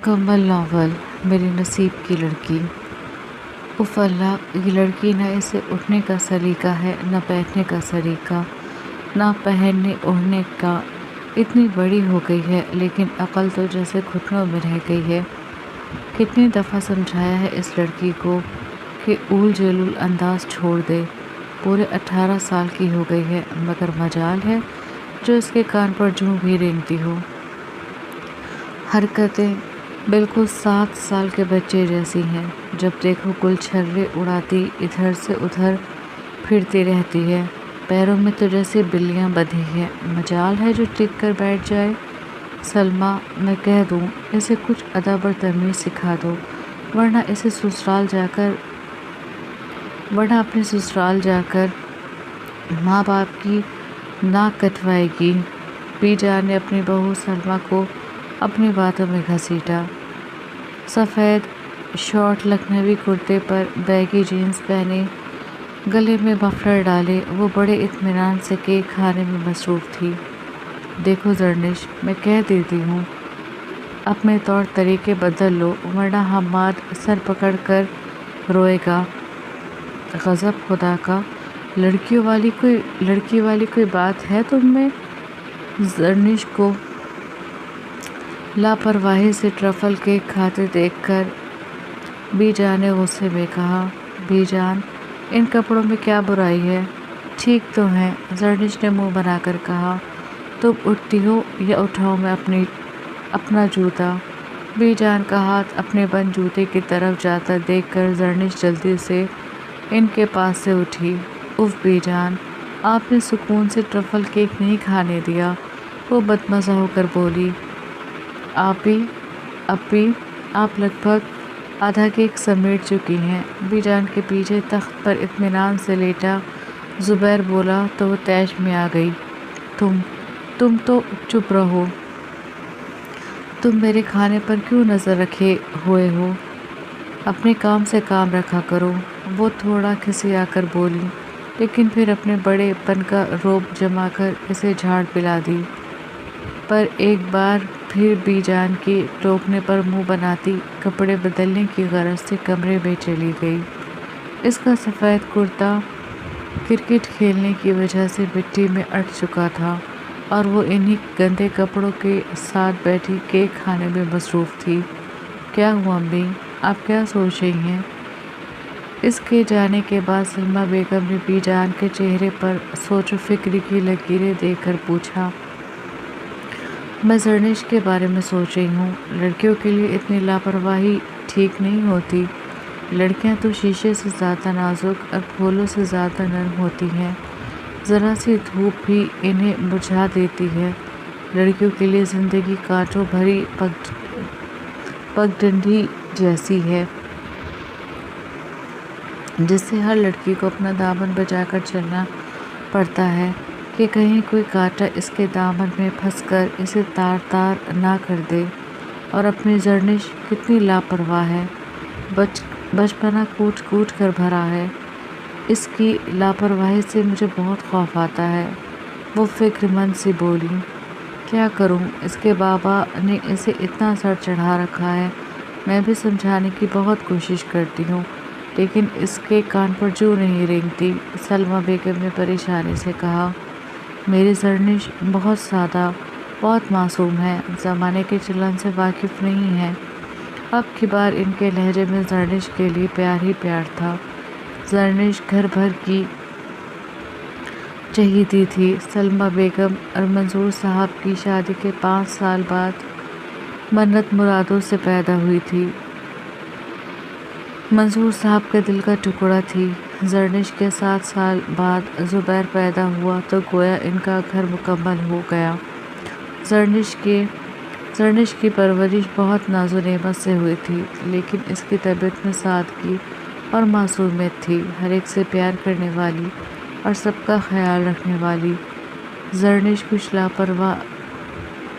کمل novel میرے نصیب کی لڑکی۔ اف اللہ، یہ لڑکی نہ اسے اٹھنے کا سلیقہ ہے، نہ بیٹھنے کا سلیقہ، نہ پہننے اوڑھنے کا۔ اتنی بڑی ہو گئی ہے لیکن عقل تو جیسے گھٹنوں میں رہ گئی ہے۔ کتنی دفعہ سمجھایا ہے اس لڑکی کو کہ اول جلول انداز چھوڑ دے۔ پورے 18 سال کی ہو گئی ہے مگر مجال ہے جو اس کے کان پر جوں بھی رینگتی ہو۔ حرکتیں بالکل 7 سال کے بچے جیسی ہیں۔ جب دیکھو گل چھرے اڑاتی ادھر سے ادھر پھرتی رہتی ہے۔ پیروں میں تو جیسے بلیاں بندھی ہیں۔ مجال ہے جو ٹک کر بیٹھ جائے۔ سلمیٰ، میں کہہ دوں اسے کچھ ادب اور تمیز سکھا دو، ورنہ اپنے سسرال جا کر ماں باپ کی ناک کٹوائے گی۔ بی جان نے اپنی بہو سلمیٰ کو اپنی باتوں میں گھسیٹا۔ سفید شارٹ لکھنوی کرتے پر بیگی جینز پہنے، گلے میں مفلر ڈالے وہ بڑے اطمینان سے کیک کھانے میں مصروف تھی۔ دیکھو زرنش، میں کہہ دیتی ہوں، اپنے طور طریقے بدل لو ورنہ حماد سر پکڑ کر روئے گا۔ غضب خدا کا، لڑکی والی کوئی بات ہے تم میں؟ زرنش کو لاپرواہی سے ٹرفل کیک کھاتے دیکھ کر بی جان نے غصے میں کہا۔ بی جان، ان کپڑوں میں کیا برائی ہے؟ ٹھیک تو ہیں، زرنش نے منہ بنا کر کہا۔ تم اٹھتی ہو یا اٹھاؤں میں اپنا جوتا؟ بی جان کا ہاتھ اپنے بند جوتے کی طرف جاتا دیکھ کر زرنش جلدی سے ان کے پاس سے اٹھی۔ اف بی جان، آپ نے سکون سے ٹرفل کیک نہیں کھانے دیا، وہ بدمزہ ہو کر بولی۔ اب بھی آپ لگ بھگ آدھا کیک سمیٹ چکی ہیں۔ بی جان کے پیچھے تخت پر اطمینان سے لیٹا زبیر بولا تو وہ طیش میں آ گئی۔ تم تو چپ رہو۔ تم میرے کھانے پر کیوں نظر رکھے ہوئے ہو؟ اپنے کام سے کام رکھا کرو، وہ تھوڑا کھسیا کر بولی، لیکن پھر اپنے بڑے پن کا رعب جما کر اسے جھاڑ پلا دی۔ پر ایک بار پھر بی جان کی ٹوکنے پر منہ بناتی کپڑے بدلنے کی غرض سے کمرے میں چلی گئی۔ اس کا سفید کرتا کرکٹ کھیلنے کی وجہ سے مٹی میں اٹ چکا تھا اور وہ انہی گندے کپڑوں کے ساتھ بیٹھی کیک کھانے میں مصروف تھی۔ کیا ہوا امی، آپ کیا سوچ رہی ہیں؟ اس کے جانے کے بعد سلمیٰ بیگم نے بی جان کے چہرے پر سوچ و فکر کی لکیریں دیکھ کر پوچھا۔ میں زرنش کے بارے میں سوچ رہی ہوں، لڑکیوں کے لیے اتنی لاپرواہی ٹھیک نہیں ہوتی۔ لڑکیاں تو شیشے سے زیادہ نازک اور پھولوں سے زیادہ نرم ہوتی ہیں، ذرا سی دھوپ بھی انہیں مرجھا دیتی ہے۔ لڑکیوں کے لیے زندگی کانٹوں بھری پگڈنڈی جیسی ہے جس سے ہر لڑکی کو اپنا دامن بچا کر چلنا پڑتا ہے کہ کہیں کوئی کانٹا اس کے دامن میں پھنس کر اسے تار تار نہ کر دے۔ اور اپنی زرنش کتنی لاپرواہ ہے، بچپنا کوٹ کوٹ کر بھرا ہے۔ اس کی لاپرواہی سے مجھے بہت خوف آتا ہے، وہ فکر مند سی بولی۔ کیا کروں، اس کے بابا نے اسے اتنا سر چڑھا رکھا ہے، میں بھی سمجھانے کی بہت کوشش کرتی ہوں لیکن اس کے کان پر جوں نہیں رینگتی۔ سلمیٰ بیگم نے پریشانی سے کہا۔ میری زرنش بہت سادہ، بہت معصوم ہے، زمانے کے چلن سے واقف نہیں ہے۔ اب کی بار ان کے لہجے میں زرنش کے لیے پیار ہی پیار تھا۔ زرنش گھر بھر کی چہیتی تھی۔ سلمیٰ بیگم اور منظور صاحب کی شادی کے 5 سال بعد منت مرادوں سے پیدا ہوئی تھی۔ منظور صاحب کے دل کا ٹکڑا تھی۔ زرنش کے 7 سال بعد زبیر پیدا ہوا تو گویا ان کا گھر مکمل ہو گیا۔ زرنش کی پرورش بہت ناز و نعمت سے ہوئی تھی لیکن اس کی طبیعت میں سادگی اور معصومیت تھی، ہر ایک سے پیار کرنے والی اور سب کا خیال رکھنے والی۔ زرنش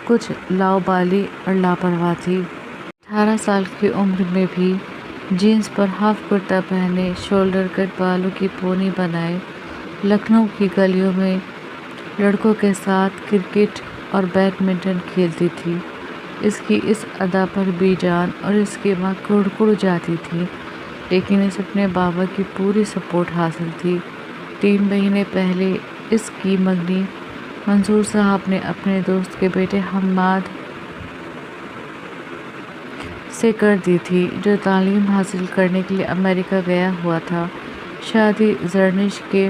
کچھ لاؤبالی اور لاپرواہ تھی۔ 18 سال کی عمر میں بھی جینز پر ہاف کرتا پہنے، شولڈر کٹ بالوں کی پونی بنائے لکھنؤ کی گلیوں میں لڑکوں کے ساتھ کرکٹ اور بیڈمنٹن کھیلتی تھی۔ اس کی اس ادا پر بی جان اور اس کی ماں کڑ جاتی تھی، لیکن اسے اپنے بابا کی پوری سپورٹ حاصل تھی۔ 3 مہینے پہلے اس کی منگنی منصور صاحب نے اپنے دوست کے بیٹے حماد سے کر دی تھی، جو تعلیم حاصل کرنے کے لیے امریکہ گیا ہوا تھا۔ شادی زرنش کے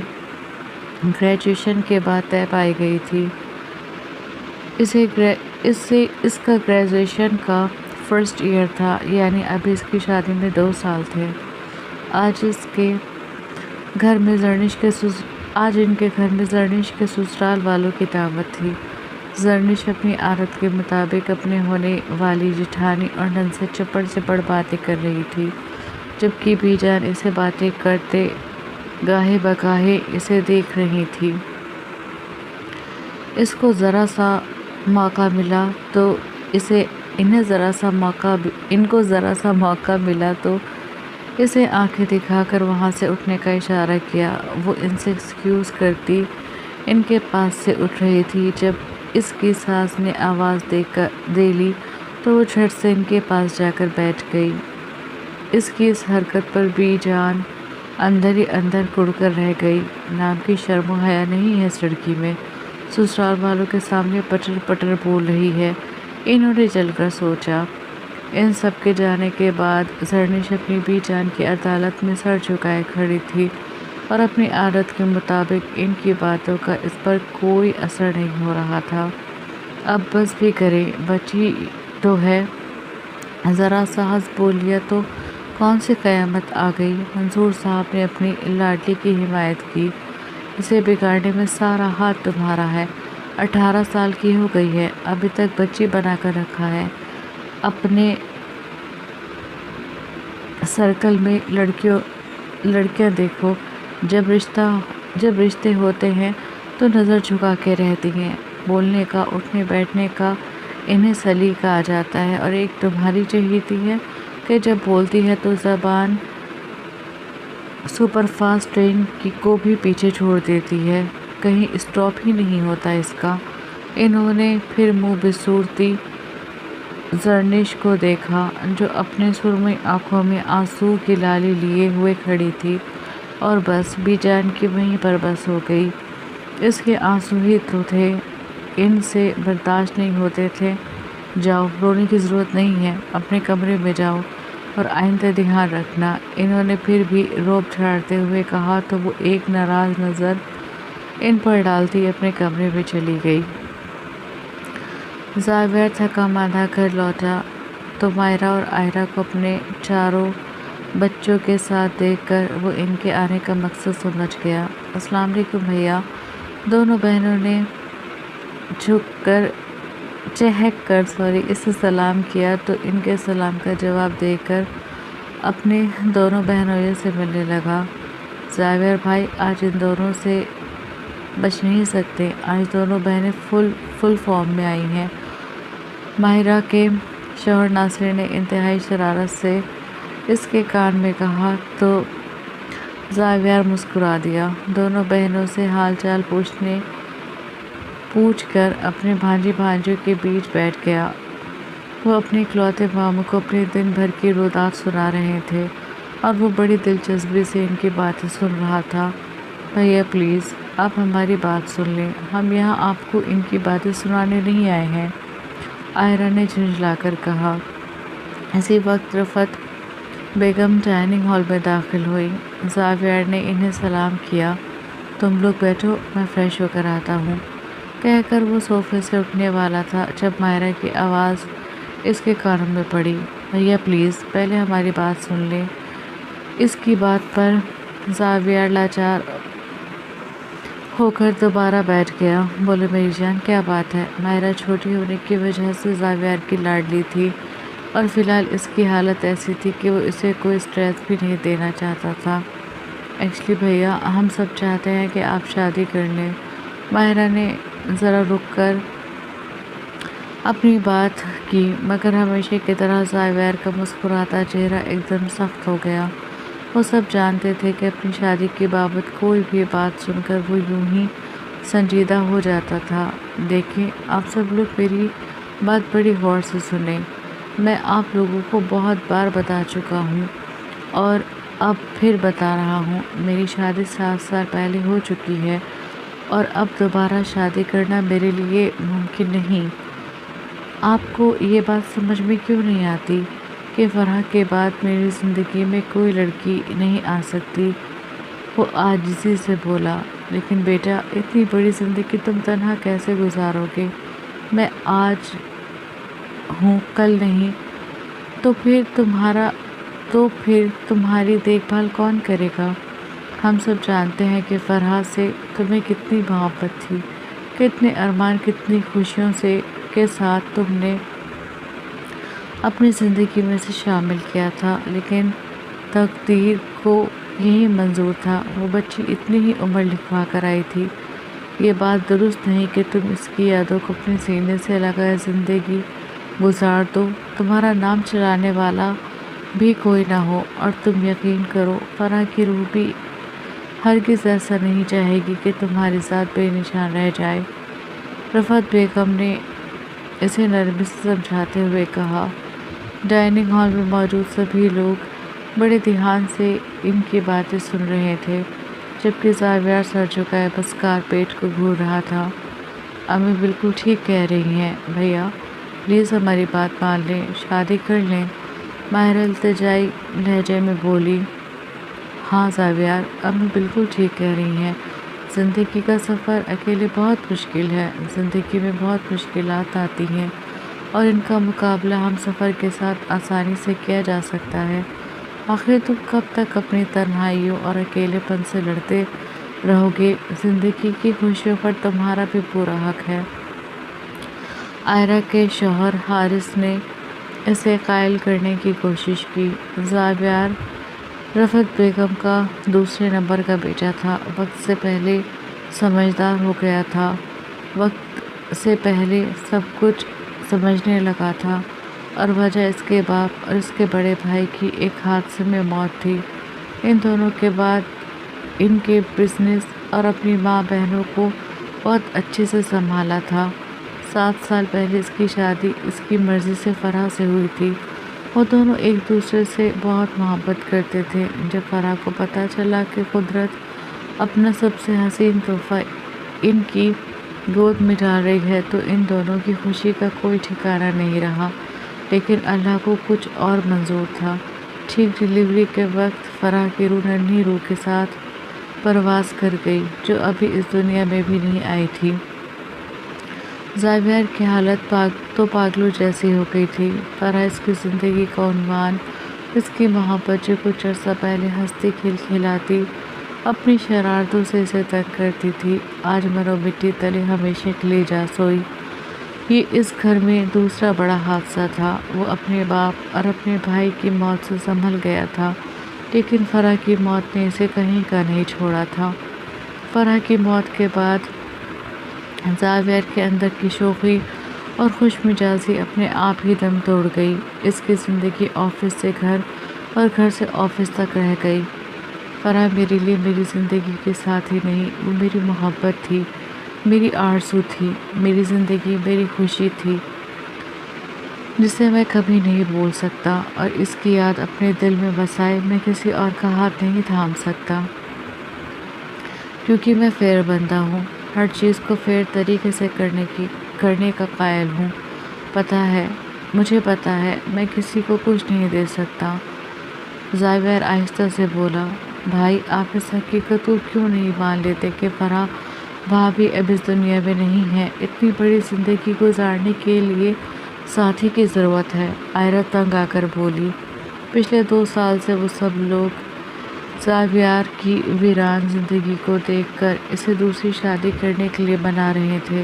گریجویشن کے بعد طے پائی گئی تھی۔ اس کا گریجویشن کا فرسٹ ایئر تھا، یعنی ابھی اس کی شادی میں 2 سال تھے۔ آج ان کے گھر میں زرنش کے سسرال والوں کی دعوت تھی۔ زرنش اپنی عادت کے مطابق اپنے ہونے والی جیٹھانی اور نند سے چپڑ باتیں کر رہی تھی، جبکہ بی جان اسے باتیں کرتے گاہے بگاہے اسے دیکھ رہی تھی۔ اس کو ذرا سا موقع ملا تو اسے آنکھیں دکھا کر وہاں سے اٹھنے کا اشارہ کیا۔ وہ ان سے ایکسکیوز کرتی ان کے پاس سے اٹھ رہی تھی۔ جب اس کی ساس نے آواز دے لی تو وہ جھٹ سے ان کے پاس جا کر بیٹھ گئی۔ اس کی اس حرکت پر بی جان اندر ہی اندر کڑ کر رہ گئی۔ نام کی شرم و حیا نہیں ہے اس لڑکی میں، سسرال والوں کے سامنے پٹر بول رہی ہے۔ انہوں نے جل کر سوچا۔ ان سب کے جانے کے بعد زرنش اپنی بی جان کی عدالت میں سر جھکائے کھڑی تھی اور اپنی عادت کے مطابق ان کی باتوں کا اس پر کوئی اثر نہیں ہو رہا تھا۔ اب بس بھی کرے، بچی تو ہے، ذرا سا ہنس بول لیا تو کون سی قیامت آ گئی۔ منصور صاحب نے اپنی لاڈلی کی حمایت کی۔ اسے بگاڑنے میں سارا ہاتھ تمہارا ہے۔ 18 سال کی ہو گئی ہے، ابھی تک بچی بنا کر رکھا ہے۔ اپنے سرکل میں لڑکیاں دیکھو، جب رشتے ہوتے ہیں تو نظر جھکا کے رہتی ہیں۔ بولنے کا، اٹھنے بیٹھنے کا انہیں سلیقہ آ جاتا ہے، اور ایک تمہاری چہیتی ہے کہ جب بولتی ہے تو زبان سپر فاسٹ ٹرین کو بھی پیچھے چھوڑ دیتی ہے، کہیں اسٹاپ ہی نہیں ہوتا اس کا۔ انہوں نے پھر منہ بسورتی زرنش کو دیکھا، جو اپنے سرمئی آنکھوں میں آنسو کی لالی لیے ہوئے کھڑی تھی، اور بس بی جان کی وہیں پر بس ہو گئی۔ اس کے آنسو ہی تو تھے، ان سے برداشت نہیں ہوتے تھے۔ جاؤ، رونے کی ضرورت نہیں ہے، اپنے کمرے میں جاؤ اور آئندہ دھیان رکھنا۔ انہوں نے پھر بھی روب جھاڑتے ہوئے کہا تو وہ ایک ناراض نظر ان پر ڈالتی اپنے کمرے میں چلی گئی۔ زاویہ تھکا ماندہ گھر لوٹا تو مائرہ اور آئرہ کو اپنے چاروں بچوں کے ساتھ دیکھ کر وہ ان کے آنے کا مقصد سمجھ گیا۔ السلام علیکم بھیا، دونوں بہنوں نے چہک کر اسے سلام کیا تو ان کے سلام کا جواب دے کر اپنے دونوں بہنوئیوں سے ملنے لگا۔ زاویہ بھائی آج ان دونوں سے بچ نہیں سکتے، آج دونوں بہنیں فل فارم میں آئی ہیں۔ ماہرہ کے شوہر ناصر نے انتہائی شرارت سے اس کے کان میں کہا تو زاویہ مسکرا دیا۔ دونوں بہنوں سے حال چال پوچھ کر اپنے بھانجی بھانجوں کے بیچ بیٹھ گیا۔ وہ اپنے اکلوتے ماموں کو اپنے دن بھر کی رودات سنا رہے تھے اور وہ بڑی دلچسپی سے ان کی باتیں سن رہا تھا۔ بھیا پلیز آپ ہماری بات سن لیں، ہم یہاں آپ کو ان کی باتیں سنانے نہیں آئے ہیں، آئرہ نے جھنجھلا کر کہا۔ اسی وقت رفعت بیگم ڈائننگ ہال میں داخل ہوئی۔ زاویہ نے انہیں سلام کیا۔ تم لوگ بیٹھو، میں فریش ہو کر آتا ہوں، کہہ کر وہ صوفے سے اٹھنے والا تھا جب مائرہ کی آواز اس کے کانوں میں پڑی۔ بھیا پلیز پہلے ہماری بات سن لیں۔ اس کی بات پر زاویہ لاچار ہو کر دوبارہ بیٹھ گیا۔ بولو میری جان، کیا بات ہے؟ مائرہ چھوٹی ہونے کی وجہ سے زاویہ کی لاڈلی تھی اور فی الحال اس کی حالت ایسی تھی کہ وہ اسے کوئی اسٹریس بھی نہیں دینا چاہتا تھا۔ ایکچولی بھیا ہم سب چاہتے ہیں کہ آپ شادی کر لیں۔ ماہرہ نے ذرا رک کر اپنی بات کی، مگر ہمیشہ کی طرح زاویہ کا مسکراتا چہرہ ایک دم سخت ہو گیا۔ وہ سب جانتے تھے کہ اپنی شادی کی بابت کوئی بھی بات سن کر وہ یوں ہی سنجیدہ ہو جاتا تھا۔ دیکھیں آپ سب لوگ میری بات بڑی غور سے سنیں۔ میں آپ لوگوں کو بہت بار بتا چکا ہوں اور اب پھر بتا رہا ہوں، میری شادی 7 سال پہلے ہو چکی ہے اور اب دوبارہ شادی کرنا میرے لیے ممکن نہیں۔ آپ کو یہ بات سمجھ میں کیوں نہیں آتی کہ فرح کے بعد میری زندگی میں کوئی لڑکی نہیں آ سکتی؟ وہ عاجزی سے بولا۔ لیکن بیٹا، اتنی بڑی زندگی تم تنہا کیسے گزارو گے؟ میں آج ہوں، کل نہیں، تو پھر تمہاری دیکھ بھال کون کرے گا؟ ہم سب جانتے ہیں کہ فرح سے تمہیں کتنی محبت تھی، کتنے ارمان، کتنی خوشیوں کے ساتھ تم نے اپنی زندگی میں سے شامل کیا تھا، لیکن تقدیر کو یہی منظور تھا۔ وہ بچی اتنی ہی عمر لکھوا کر آئی تھی۔ یہ بات درست نہیں کہ تم اس کی یادوں کو اپنے سینے سے لگائے زندگی گزار دو، تمہارا نام چلانے والا بھی کوئی نہ ہو۔ اور تم یقین کرو، فرح کی روح بھی ہرگز ایسا نہیں چاہے گی کہ تمہاری ذات بے نشان رہ جائے۔ رفعت بیگم نے اسے نرمی سے سمجھاتے ہوئے کہا۔ ڈائننگ ہال میں موجود سبھی لوگ بڑے دھیان سے ان کی باتیں سن رہے تھے، جبکہ زاویہ سر جھکائے بس کارپیٹ کو گھور رہا تھا۔ امی بالکل ٹھیک کہہ رہی ہیں بھیا، پلیز ہماری بات مان لیں، شادی کر لیں، ماہرہ التجائی لہجے میں بولی۔ ہاں زاویہ، امی بالکل ٹھیک کہہ رہی ہیں، زندگی کا سفر اکیلے بہت مشکل ہے، زندگی میں بہت مشکلات آتی ہیں اور ان کا مقابلہ ہم سفر کے ساتھ آسانی سے کیا جا سکتا ہے۔ آخر تم کب تک اپنی تنہائیوں اور اکیلے پن سے لڑتے رہو گے؟ زندگی کی خوشیوں پر تمہارا بھی پورا حق ہے۔ عائرہ کے شوہر حارث نے اسے قائل کرنے کی کوشش کی۔ زاویہ رفعت بیگم کا دوسرے نمبر کا بیٹا تھا، وقت سے پہلے سمجھدار ہو گیا تھا، وقت سے پہلے سب کچھ سمجھنے لگا تھا، اور وجہ اس کے باپ اور اس کے بڑے بھائی کی ایک حادثے میں موت تھی۔ ان دونوں کے بعد ان کے بزنس اور اپنی ماں بہنوں کو بہت اچھے سے سنبھالا تھا۔ 7 سال پہلے اس کی شادی اس کی مرضی سے فرح سے ہوئی تھی۔ وہ دونوں ایک دوسرے سے بہت محبت کرتے تھے۔ جب فرح کو پتہ چلا کہ قدرت اپنا سب سے حسین تحفہ ان کی گود میں ڈال رہی ہے تو ان دونوں کی خوشی کا کوئی ٹھکانہ نہیں رہا، لیکن اللہ کو کچھ اور منظور تھا۔ ٹھیک ڈلیوری کے وقت فرح کی روح ننھی روح کے ساتھ پرواز کر گئی، جو ابھی اس دنیا میں بھی نہیں آئی تھی۔ زاویہ کی حالت تو پاگلوں جیسی ہو گئی تھی۔ فرح اس کی زندگی کا عنوان، اس کی محبت جو کچھ عرصہ پہلے ہنستی کھلکھلاتی اپنی شرارتوں سے اسے تنگ کرتی تھی، آج مرو مٹی تلے ہمیشہ کے لیے جا سوئی۔ یہ اس گھر میں دوسرا بڑا حادثہ تھا۔ وہ اپنے باپ اور اپنے بھائی کی موت سے سنبھل گیا تھا، لیکن فرح کی موت نے اسے کہیں کا نہیں چھوڑا تھا۔ فرح کی موت کے بعد زاویہ کے اندر کی شوخی اور خوش مزاجی اپنے آپ ہی دم توڑ گئی۔ اس کی زندگی آفس سے گھر اور گھر سے آفس تک رہ گئی۔ فرح میرے لیے میری زندگی کے ساتھ ہی نہیں، وہ میری محبت تھی، میری آرزو تھی، میری زندگی، میری خوشی تھی، جسے میں کبھی نہیں بھول سکتا، اور اس کی یاد اپنے دل میں بسائے میں کسی اور کا ہاتھ نہیں تھام سکتا، کیونکہ میں فیئر بندہ ہوں، ہر چیز کو فیئر طریقے سے کرنے کا قائل ہوں۔ مجھے پتہ ہے میں کسی کو کچھ نہیں دے سکتا۔ زاویہ آہستہ سے بولا۔ بھائی، آپ اس حقیقت کو کیوں نہیں مان لیتے کہ فرح بھابھی اب اس دنیا میں نہیں ہے؟ اتنی بڑی زندگی گزارنے کے لیے ساتھی کی ضرورت ہے۔ عائرہ تنگ آ کر بولی۔ پچھلے 2 سال سے وہ سب لوگ زاویہ کی ویران زندگی کو دیکھ کر اسے دوسری شادی کرنے کے لیے منا رہے تھے۔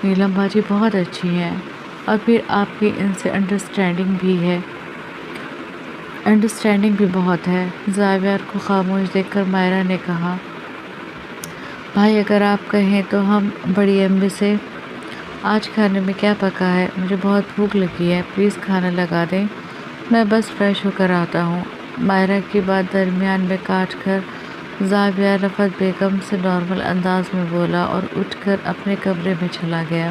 نیلم باجی بہت اچھی ہیں، اور پھر آپ کی ان سے انڈرسٹینڈنگ بھی بہت ہے۔ زاویہ کو خاموش دیکھ کر ماہرہ نے کہا۔ بھائی، اگر آپ کہیں تو ہم بڑی امی سے آج کھانے میں کیا پکا ہے؟ مجھے بہت بھوک لگی ہے، پلیز کھانا لگا دیں، میں بس فریش ہو کر آتا ہوں۔ ماہرہ کی بات درمیان میں کاٹ کر زاویہ رفعت بیگم سے نارمل انداز میں بولا اور اٹھ کر اپنے کمرے میں چلا گیا۔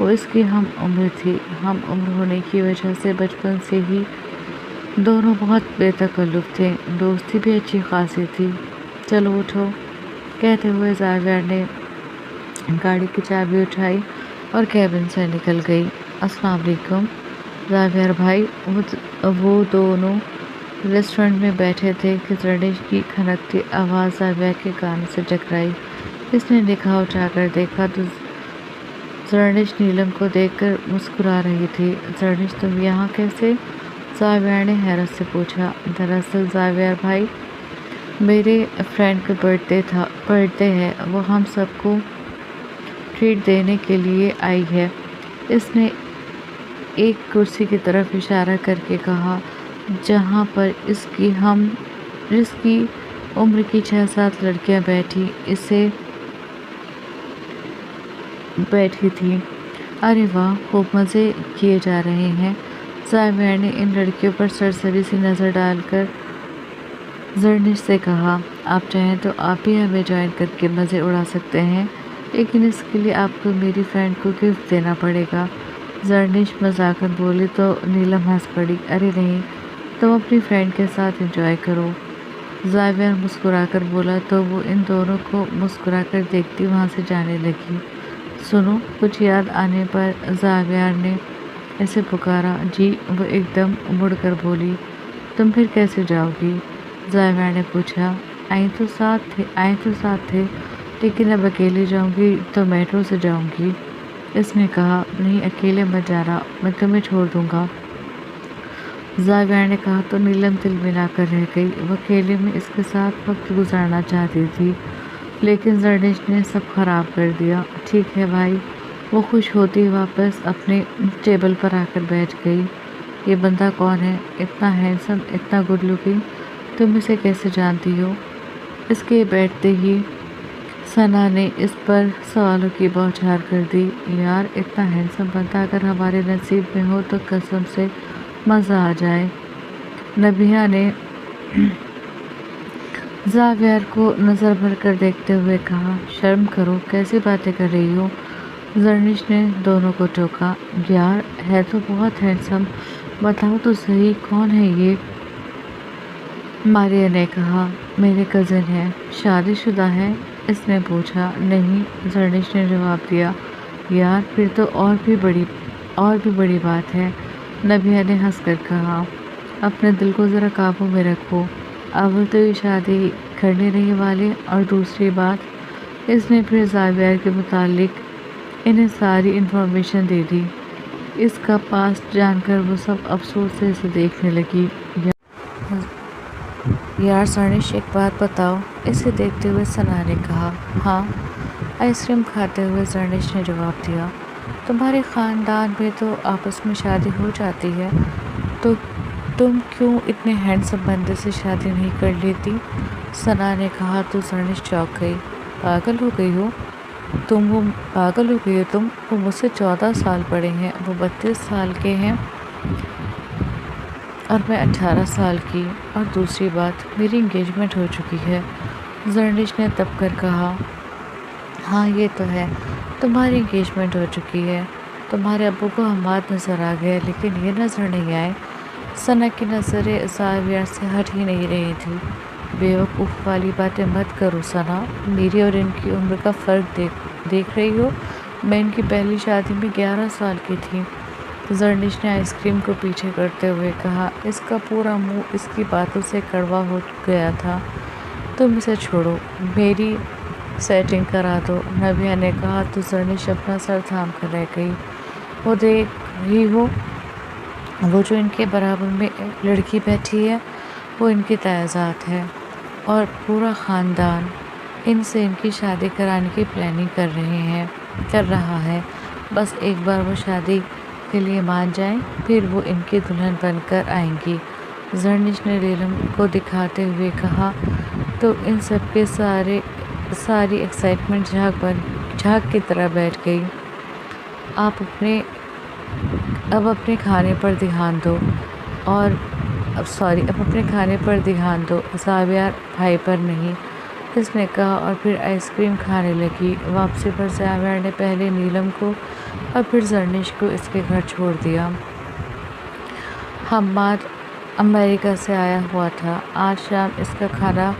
وہ اس کی ہم عمر تھی۔ ہم عمر ہونے کی وجہ سے بچپن سے ہی دونوں بہت بے تکلف تھے، دوستی بھی اچھی خاصی تھی۔ چلو اٹھو، کہتے ہوئے زاویہ نے گاڑی کی چابی اٹھائی اور کیبن سے نکل گئی۔ السلام علیکم زاویہ بھائی۔ وہ دونوں ریسٹورنٹ میں بیٹھے تھے کہ زرنش کی کھنکتی آواز زاویہ کے کان سے ٹکرائی۔ اس نے نگاہ اٹھا کر دیکھا تو زرنش نیلم کو دیکھ کر مسکرا رہی تھی۔ زرنش تم یہاں کیسے؟ زاویہ نے حیرت سے پوچھا۔ دراصل زاویہ بھائی، میرے فرینڈ کا برتھ ڈے ہے، وہ ہم سب کو ٹریٹ دینے کے لیے آئی ہے۔ اس نے ایک کرسی کی طرف اشارہ کر کے کہا جہاں پر اس کی عمر کی 6-7 لڑکیاں بیٹھی تھیں۔ ارے واہ، خوب مزے کیے جا رہے ہیں۔ زاویہ نے ان لڑکیوں پر سرسری سی نظر ڈال کر زرنش سے کہا، آپ چاہیں تو آپ بھی ہمیں جوائن کر کے مزے اڑا سکتے ہیں، لیکن اس کے لیے آپ کو میری فرینڈ کو گفٹ دینا پڑے گا۔ زرنش مذاقن بولی تو نیلم ہنس پڑی۔ ارے نہیں، تم اپنی فرینڈ کے ساتھ انجوائے کرو۔ زاویہ مسکرا کر بولا تو وہ ان دونوں کو مسکرا کر دیکھتی وہاں سے جانے لگی۔ سنو، کچھ یاد آنے پر زاویہ نے اسے پکارا۔ جی، وہ ایک دم مڑ کر بولی۔ تم پھر کیسے جاؤ گی؟ زاویہ نے پوچھا۔ آئیں تو ساتھ تھے، لیکن اب اکیلے جاؤں گی تو میٹرو سے جاؤں گی۔ اس نے کہا، نہیں اکیلے مت جانا، میں تمہیں چھوڑ دوں گا۔ زاویہ نے کہا تو نیلم دل ملا کر رہ گئی۔ وہ اکیلے میں اس کے ساتھ وقت گزارنا چاہتی تھی، لیکن زرنش نے سب خراب کر دیا۔ ٹھیک ہے بھائی۔ وہ خوش ہوتی واپس اپنے ٹیبل پر آ کر بیٹھ گئی۔ یہ بندہ کون ہے؟ اتنا ہینڈسم، اتنا گڈ لکنگ، تم اسے کیسے جانتی ہو؟ اس کے بیٹھتے ہی ثنا نے اس پر سوالوں کی بوچھار کر دی۔ یار، اتنا ہینڈسم بندہ اگر ہمارے نصیب میں ہو تو قسم سے مزہ آ جائے۔ نبیہا نے زاویہ کو نظر بھر کر دیکھتے ہوئے کہا، شرم کرو، کیسی باتیں کر رہی ہو؟ زرنش نے دونوں کو ٹوکا۔ یار، ہے تو بہت ہینڈسم، بتاؤ تو صحیح کون ہے یہ؟ ماریا نے کہا، میرے کزن ہے۔ شادی شدہ ہے؟ اس نے پوچھا۔ نہیں، زرنش نے جواب دیا۔ یار، پھر تو اور بھی بڑی بات ہے۔ نبیہا نے ہنس کر کہا، اپنے دل کو ذرا قابو میں رکھو، اول تو یہ شادی کرنے نہیں والے، اور دوسری بات، اس نے پھر زاویہ کے متعلق انہیں ساری انفارمیشن دے دی۔ اس کا پاسٹ جان کر وہ سب افسوس سے اسے دیکھنے لگی۔ یار زرنش، ایک بات بتاؤ، اسے دیکھتے ہوئے ثنا نے کہا۔ ہاں، آئس کریم کھاتے ہوئے زرنش نے جواب دیا۔ تمہارے خاندان میں تو آپس میں شادی ہو جاتی ہے، تو تم کیوں اتنے ہینڈسم بندے سے شادی نہیں کر لیتی؟ ثنا نے کہا تو زرنش چونک گئی۔ پاگل ہو گئی ہو تم، وہ مجھ سے 14 سال بڑے ہیں، وہ 32 سال کے ہیں اور میں 18 سال کی، اور دوسری بات، میری انگیجمنٹ ہو چکی ہے۔ زرنش نے تب کر کہا، ہاں یہ تو ہے، تمہاری انگیجمنٹ ہو چکی ہے، تمہارے ابو کو حماد نظر آ گیا لیکن یہ نظر نہیں آئے۔ ثنا کی نظریں زاویہ سے ہٹ ہی نہیں رہی تھی۔ بیوقوف والی باتیں مت کرو ثنا، میری اور ان کی عمر کا فرق دیکھ رہی ہو؟ میں ان کی پہلی شادی میں 11 سال کی تھی۔ زرنش نے آئس کریم کو پیچھے کرتے ہوئے کہا۔ اس کا پورا منہ اس کی باتوں سے کڑوا ہو گیا تھا۔ تم اسے چھوڑو، میری سیٹنگ کرا دو، نبیہا نے کہا تو زرنش اپنا سر تھام کر رہ گئی۔ وہ دیکھ رہی ہو، وہ جو ان کے برابر میں لڑکی بیٹھی ہے، وہ ان کی تائزات ہے، اور پورا خاندان ان سے ان کی شادی کرانے کی پلاننگ کر رہا ہے۔ بس ایک بار وہ شادی کے لیے مان جائیں، پھر وہ ان کی دلہن بن کر آئیں گی۔ زرنش نے نیلم کو دکھاتے ہوئے کہا تو ان سب کے ساری ایکسائٹمنٹ جھاگ کی طرح بیٹھ گئی۔ اب اپنے کھانے پر دھیان دو، زاویہ بھائی پر نہیں، اس نے کہا اور پھر آئس کریم کھانے لگی۔ واپسی پر زاویہ نے پہلے نیلم کو اور پھر زرنش کو اس کے گھر چھوڑ دیا۔ حماد امریکہ سے آیا ہوا تھا۔ آج شام اس کا کھانا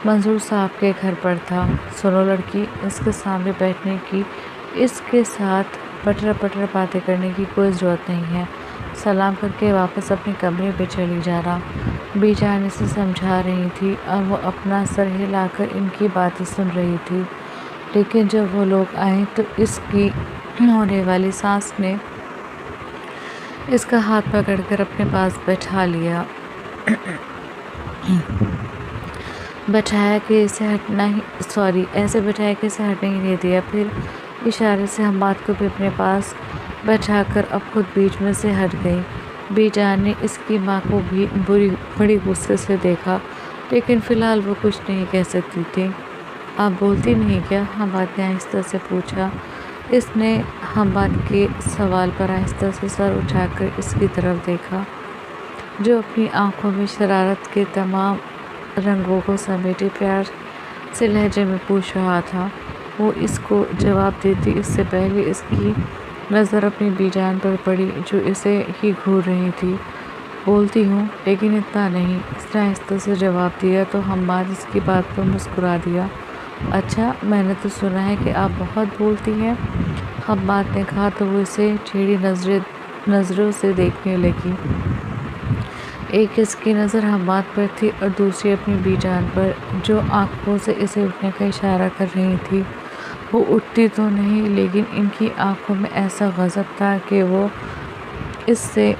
منظور صاحب کے گھر پر تھا۔ سنو لڑکی، اس کے سامنے بیٹھنے کی، اس کے ساتھ پٹر پٹر باتیں کرنے کی کوئی ضرورت نہیں ہے۔ سلام کر کے واپس اپنے کمرے پہ چلی جانا۔ بی جان اسے سمجھا رہی تھی اور وہ اپنا سر ہلا کر ان کی باتیں سن رہی تھی، لیکن جب وہ لوگ آئے تو اس کی ہونے والی ساس نے اس کا ہاتھ پکڑ کر اپنے پاس بٹھا لیا، ایسے بٹھایا کہ اسے ہٹنے ہی نہیں دیا۔ پھر اشارے سے حماد کو بھی اپنے پاس بٹھا کر اب خود بیچ میں سے ہٹ گئی۔ بی جان نے اس کی ماں کو بھی بڑی غصے سے دیکھا، لیکن فی الحال وہ کچھ نہیں کہہ سکتی تھی۔ آپ بولتی نہیں کیا؟ حماد نے آہستہ سے پوچھا۔ اس نے حماد کے سوال پر آہستہ سے سر اٹھا کر اس کی طرف دیکھا، جو اپنی آنکھوں میں شرارت کے تمام رنگوں کو سمیٹے پیار سے لہجے میں پوچھ رہا تھا۔ وہ اس کو جواب دیتی اس سے پہلے اس کی نظر اپنی بی جان پر پڑی، جو اسے ہی گھور رہی تھی۔ بولتی ہوں، لیکن اتنا نہیں، اس نے آہستہ سے جواب دیا تو حماد اس کی بات پر مسکرا دیا۔ اچھا، میں نے تو سنا ہے کہ آپ بہت بولتی ہیں، حماد نے کہا تو وہ اسے ٹیڑھی نظروں سے دیکھنے لگی۔ ایک اس کی نظر حماد پر تھی اور دوسری اپنی بی جان پر، جو آنکھوں سے اسے اٹھنے کا اشارہ کر رہی تھی۔ وہ اٹھتی تو نہیں، لیکن ان کی آنکھوں میں ایسا غضب تھا کہ وہ اس سے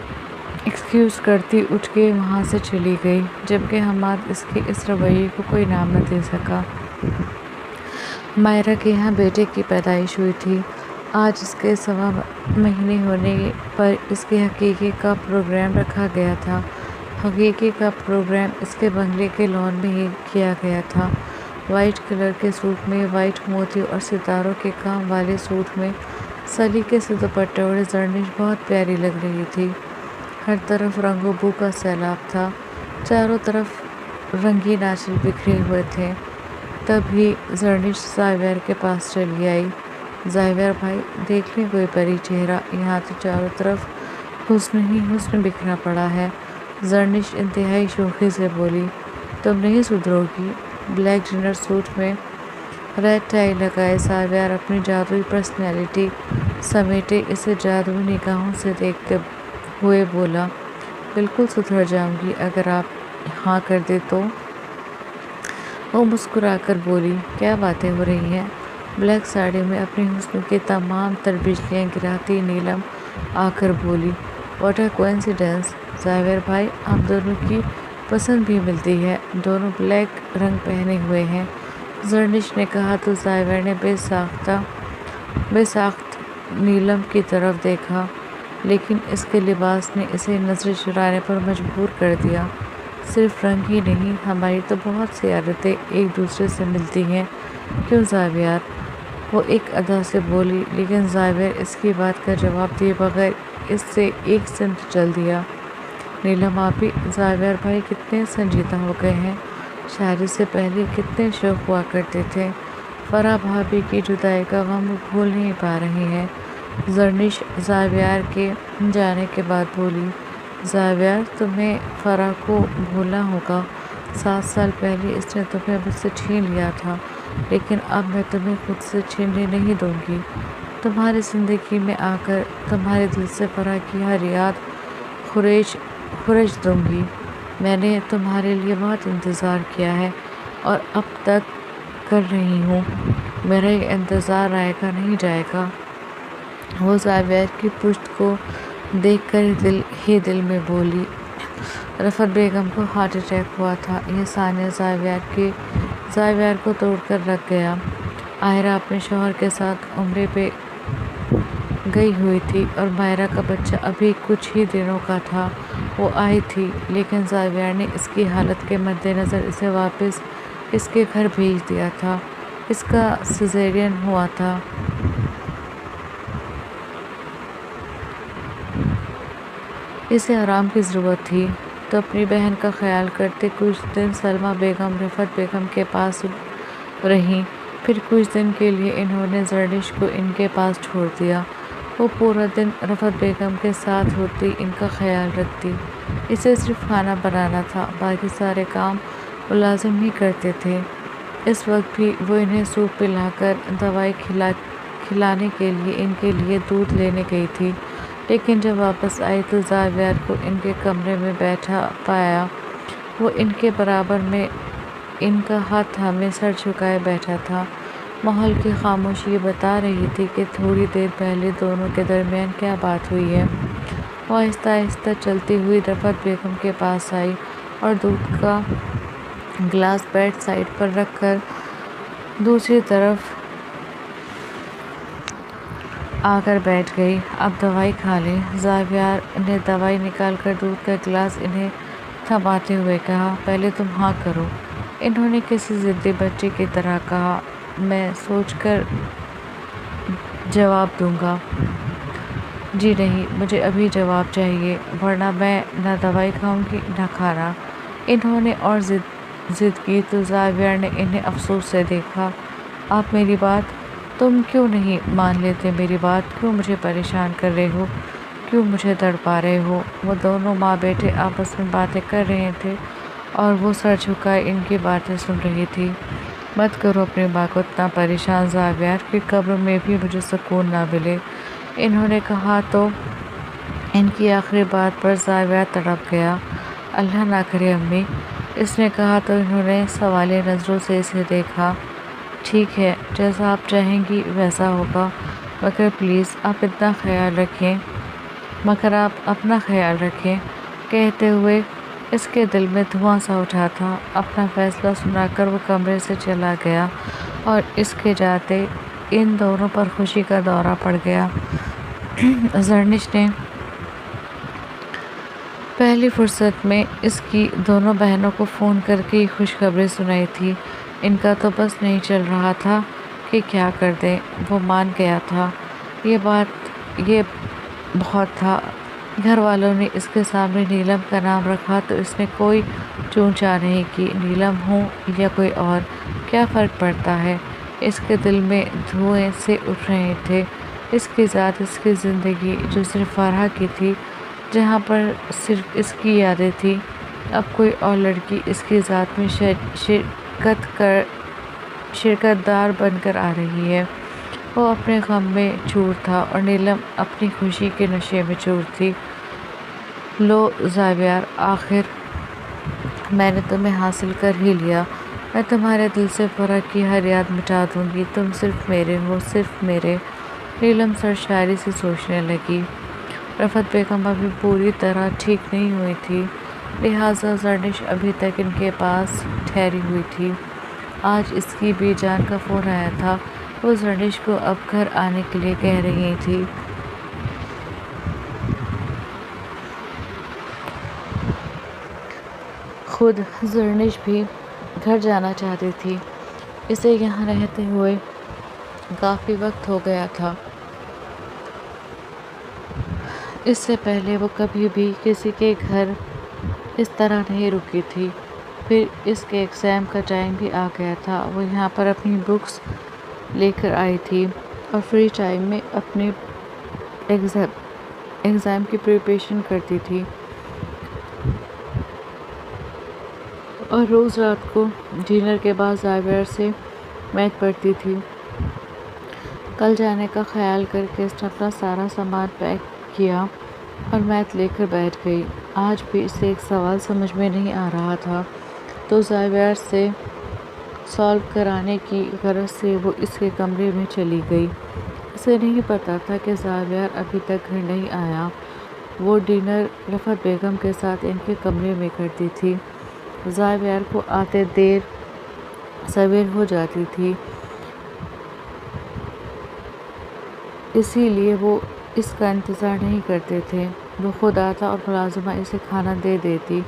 ایکسکیوز کرتی اٹھ کے وہاں سے چلی گئی، جبکہ حماد اس کے اس رویے کو کوئی نام نہ دے سکا۔ مائرہ کے یہاں بیٹے کی پیدائش ہوئی تھی۔ آج اس کے 1.25 مہینے ہونے پر اس کے عقیقے کا پروگرام رکھا گیا تھا۔ عقیقے کا پروگرام اس کے بنگلے کے لان میں ہی کیا گیا تھا۔ وائٹ کلر کے سوٹ میں، وائٹ موتیوں اور ستاروں کے کام والے سوٹ میں، سلیقے سے دوپٹہ اوڑھے زرنش بہت پیاری لگ رہی تھی۔ ہر طرف رنگ و بو کا سیلاب تھا، چاروں طرف رنگین آنچل بکھرے ہوئے تھے۔ تبھی زرنش زاویار کے پاس چلی آئی۔ زاویار بھائی، دیکھ لیں کوئی پری چہرہ، یہاں تو چاروں طرف حسن ہی حسن بکھرا پڑا ہے۔ زرنش انتہائی شوخی سے بولی۔ تم نہیں سدھرو گی؟ بلیک ڈنر سوٹ میں ریڈ ٹائی لگائے زاویار اپنی جادوئی پرسنالٹی سمیٹے اسے جادوئی نگاہوں سے دیکھتے ہوئے بولا۔ بالکل سدھر جاؤں گی اگر آپ ہاں کر دیں تو۔ وہ مسکرا کر بولی۔ کیا باتیں ہو رہی ہیں؟ بلیک ساڑی میں اپنی حسن کی تمام تر بجلیاں گراتی نیلم آ کر بولی۔ What a coincidence! زاویار بھائی، آپ دونوں کی پسند بھی ملتی ہے، دونوں بلیک رنگ پہنے ہوئے ہیں، زرنش نے کہا تو زاویار نے بے ساخت نیلم کی طرف دیکھا، لیکن اس کے لباس نے اسے نظریں چرانے پر مجبور کر دیا۔ صرف رنگ ہی نہیں، ہماری تو بہت سی عادتیں ایک دوسرے سے ملتی ہیں، کیوں زاویار؟ وہ ایک ادا سے بولی، لیکن زاویار اس کی بات کا جواب دیے بغیر اس سے ایک سمت چل دیا۔ نیلم آپی، زاویار بھائی کتنے سنجیدہ ہو گئے ہیں، شادی سے پہلے کتنے شوق ہوا کرتے تھے، فرح بھابھی کی جدائی کا غم وہ بھول نہیں پا رہے ہیں۔ زرنش زاویار کے جانے کے بعد بولی۔ زاویار، تمہیں فرح کو بھولنا ہوگا، 7 سال پہلے اس نے تمہیں مجھ سے چھین لیا تھا، لیکن اب میں تمہیں خود سے چھیننے نہیں دوں گی۔ تمہاری زندگی میں آ کر تمہارے دل سے فرح کی ہر یاد خورچ دوں گی۔ میں نے تمہارے لیے بہت انتظار کیا ہے اور اب تک کر رہی ہوں، میرا یہ انتظار آئے گا نہیں جائے گا۔ وہ زاویار کی پشت کو دیکھ کر دل میں بولی۔ رفعت بیگم کو ہارٹ اٹیک ہوا تھا، یہ ثانیہ زاویار کو توڑ کر رکھ گیا۔ آئرہ اپنے شوہر کے ساتھ عمرے پہ گئی ہوئی تھی اور مائرہ کا بچہ ابھی کچھ ہی دنوں کا تھا۔ وہ آئی تھی، لیکن زاویار نے اس کی حالت کے مد نظر اسے واپس اس کے گھر بھیج دیا تھا۔ اس کا سیزرین ہوا تھا۔ اسے آرام کی ضرورت تھی، تو اپنی بہن کا خیال کرتے کچھ دن سلمیٰ بیگم رفعت بیگم کے پاس رہیں۔ پھر کچھ دن کے لیے انہوں نے زرنش کو ان کے پاس چھوڑ دیا۔ وہ پورا دن رفعت بیگم کے ساتھ ہوتی، ان کا خیال رکھتی۔ اسے صرف کھانا بنانا تھا، باقی سارے کام ملازم ہی کرتے تھے۔ اس وقت بھی وہ انہیں سوپ پلا کر دوائی کھلانے کے لیے ان کے لیے دودھ لینے گئی تھی، لیکن جب واپس آئی تو زاویار کو ان کے کمرے میں بیٹھا پایا۔ وہ ان کے برابر میں ان کا ہاتھ تھامے سر جھکائے بیٹھا تھا۔ ماحول کی خاموشی یہ بتا رہی تھی کہ تھوڑی دیر پہلے دونوں کے درمیان کیا بات ہوئی ہے۔ وہ آہستہ آہستہ چلتی ہوئی رفعت بیگم کے پاس آئی اور دودھ کا گلاس بیڈ سائیڈ پر رکھ کر دوسری طرف آ کر بیٹھ گئی۔ اب دوائی کھا لیں۔ زاویار نے دوائی نکال کر دودھ کا گلاس انہیں تھماتے ہوئے کہا، پہلے تم ہاں کرو۔ انہوں نے کسی ضدی بچے کی طرح کہا، میں سوچ کر جواب دوں گا۔ جی نہیں، مجھے ابھی جواب چاہیے، ورنہ میں نہ دوائی کھاؤں گی نہ کھانا۔ انہوں نے اور ضد کی تو زاویار نے انہیں افسوس سے دیکھا۔ آپ میری بات تم کیوں نہیں مان لیتے؟ میری بات کیوں مجھے پریشان کر رہے ہو؟ کیوں مجھے تڑپا رہے ہو؟ وہ دونوں ماں بیٹے آپس میں باتیں کر رہے تھے اور وہ سر جھکائے ان کی باتیں سن رہی تھی۔ مت کرو اپنی ماں کو اتنا پریشان زاویار کہ قبر میں بھی مجھے سکون نہ ملے، انہوں نے کہا تو ان کی آخری بات پر زاویار تڑپ گیا۔ اللہ نہ کرے امی، اس نے کہا تو انہوں نے سوالیہ نظروں سے اسے دیکھا۔ ٹھیک ہے، جیسا آپ چاہیں گی ویسا ہوگا، مگر پلیز آپ اپنا خیال رکھیں۔ کہتے ہوئے اس کے دل میں دھواں سا اٹھا تھا۔ اپنا فیصلہ سنا کر وہ کمرے سے چلا گیا اور اس کے جاتے ان دونوں پر خوشی کا دورہ پڑ گیا۔ زرنش نے پہلی فرصت میں اس کی دونوں بہنوں کو فون کر کے یہ خوشخبری سنائی تھی۔ ان کا تو بس نہیں چل رہا تھا کہ کیا کر دیں۔ وہ مان گیا تھا، یہ بہت تھا۔ گھر والوں نے اس کے سامنے نیلم کا نام رکھا تو اس نے کوئی چوں چاں نہیں کی۔ نیلم ہوں یا کوئی اور، کیا فرق پڑتا ہے؟ اس کے دل میں دھوئیں سے اٹھ رہے تھے۔ اس کی ذات، اس کی زندگی جو صرف فرحہ کی تھی، جہاں پر صرف اس کی یادیں تھیں، اب کوئی اور لڑکی اس کی ذات میں شرکت دار بن کر آ رہی ہے۔ وہ اپنے غم میں چور تھا اور نیلم اپنی خوشی کے نشے میں چور تھی۔ لو زاویار، آخر میں نے تمہیں حاصل کر ہی لیا۔ میں تمہارے دل سے فرح کی ہر یاد مٹا دوں گی۔ تم صرف میرے ہو، صرف میرے۔ نیلم سرشاری سے سوچنے لگی۔ رفعت بیگم ابھی پوری طرح ٹھیک نہیں ہوئی تھی، لہٰذا زرنش ابھی تک ان کے پاس ٹھہری ہوئی تھی۔ آج اس کی بی جان کا فون آیا تھا۔ وہ زرنش کو اب گھر آنے کے لیے کہہ رہی تھی۔ خود زرنش بھی گھر جانا چاہتی تھی۔ اسے یہاں رہتے ہوئے کافی وقت ہو گیا تھا۔ اس سے پہلے وہ کبھی بھی کسی کے گھر اس طرح نہیں رکی تھی۔ پھر اس کے ایگزام کا ٹائم بھی آ گیا تھا۔ وہ یہاں پر اپنی بکس لے کر آئی تھی اور فری ٹائم میں اپنے ایگزام کی پریپریشن کرتی تھی اور روز رات کو ڈنر کے بعد زاویار سے میتھ پڑھتی تھی۔ کل جانے کا خیال کر کے اس نے اپنا سارا سامان پیک کیا اور میتھ لے کر بیٹھ گئی۔ آج بھی اسے ایک سوال سمجھ میں نہیں آ رہا تھا تو زاویار سے سالو کرانے کی غرض سے وہ اس کے کمرے میں چلی گئی۔ اسے نہیں پتا تھا کہ زاویار ابھی تک گھر نہیں آیا۔ وہ ڈنر رفعت بیگم کے ساتھ ان کے کمرے میں کرتی تھی۔ زاویار کو آتے دیر سویر ہو جاتی تھی، اسی لیے وہ اس کا انتظار نہیں کرتے تھے۔ وہ خود آتا اور ملازمہ اسے کھانا دے دیتی۔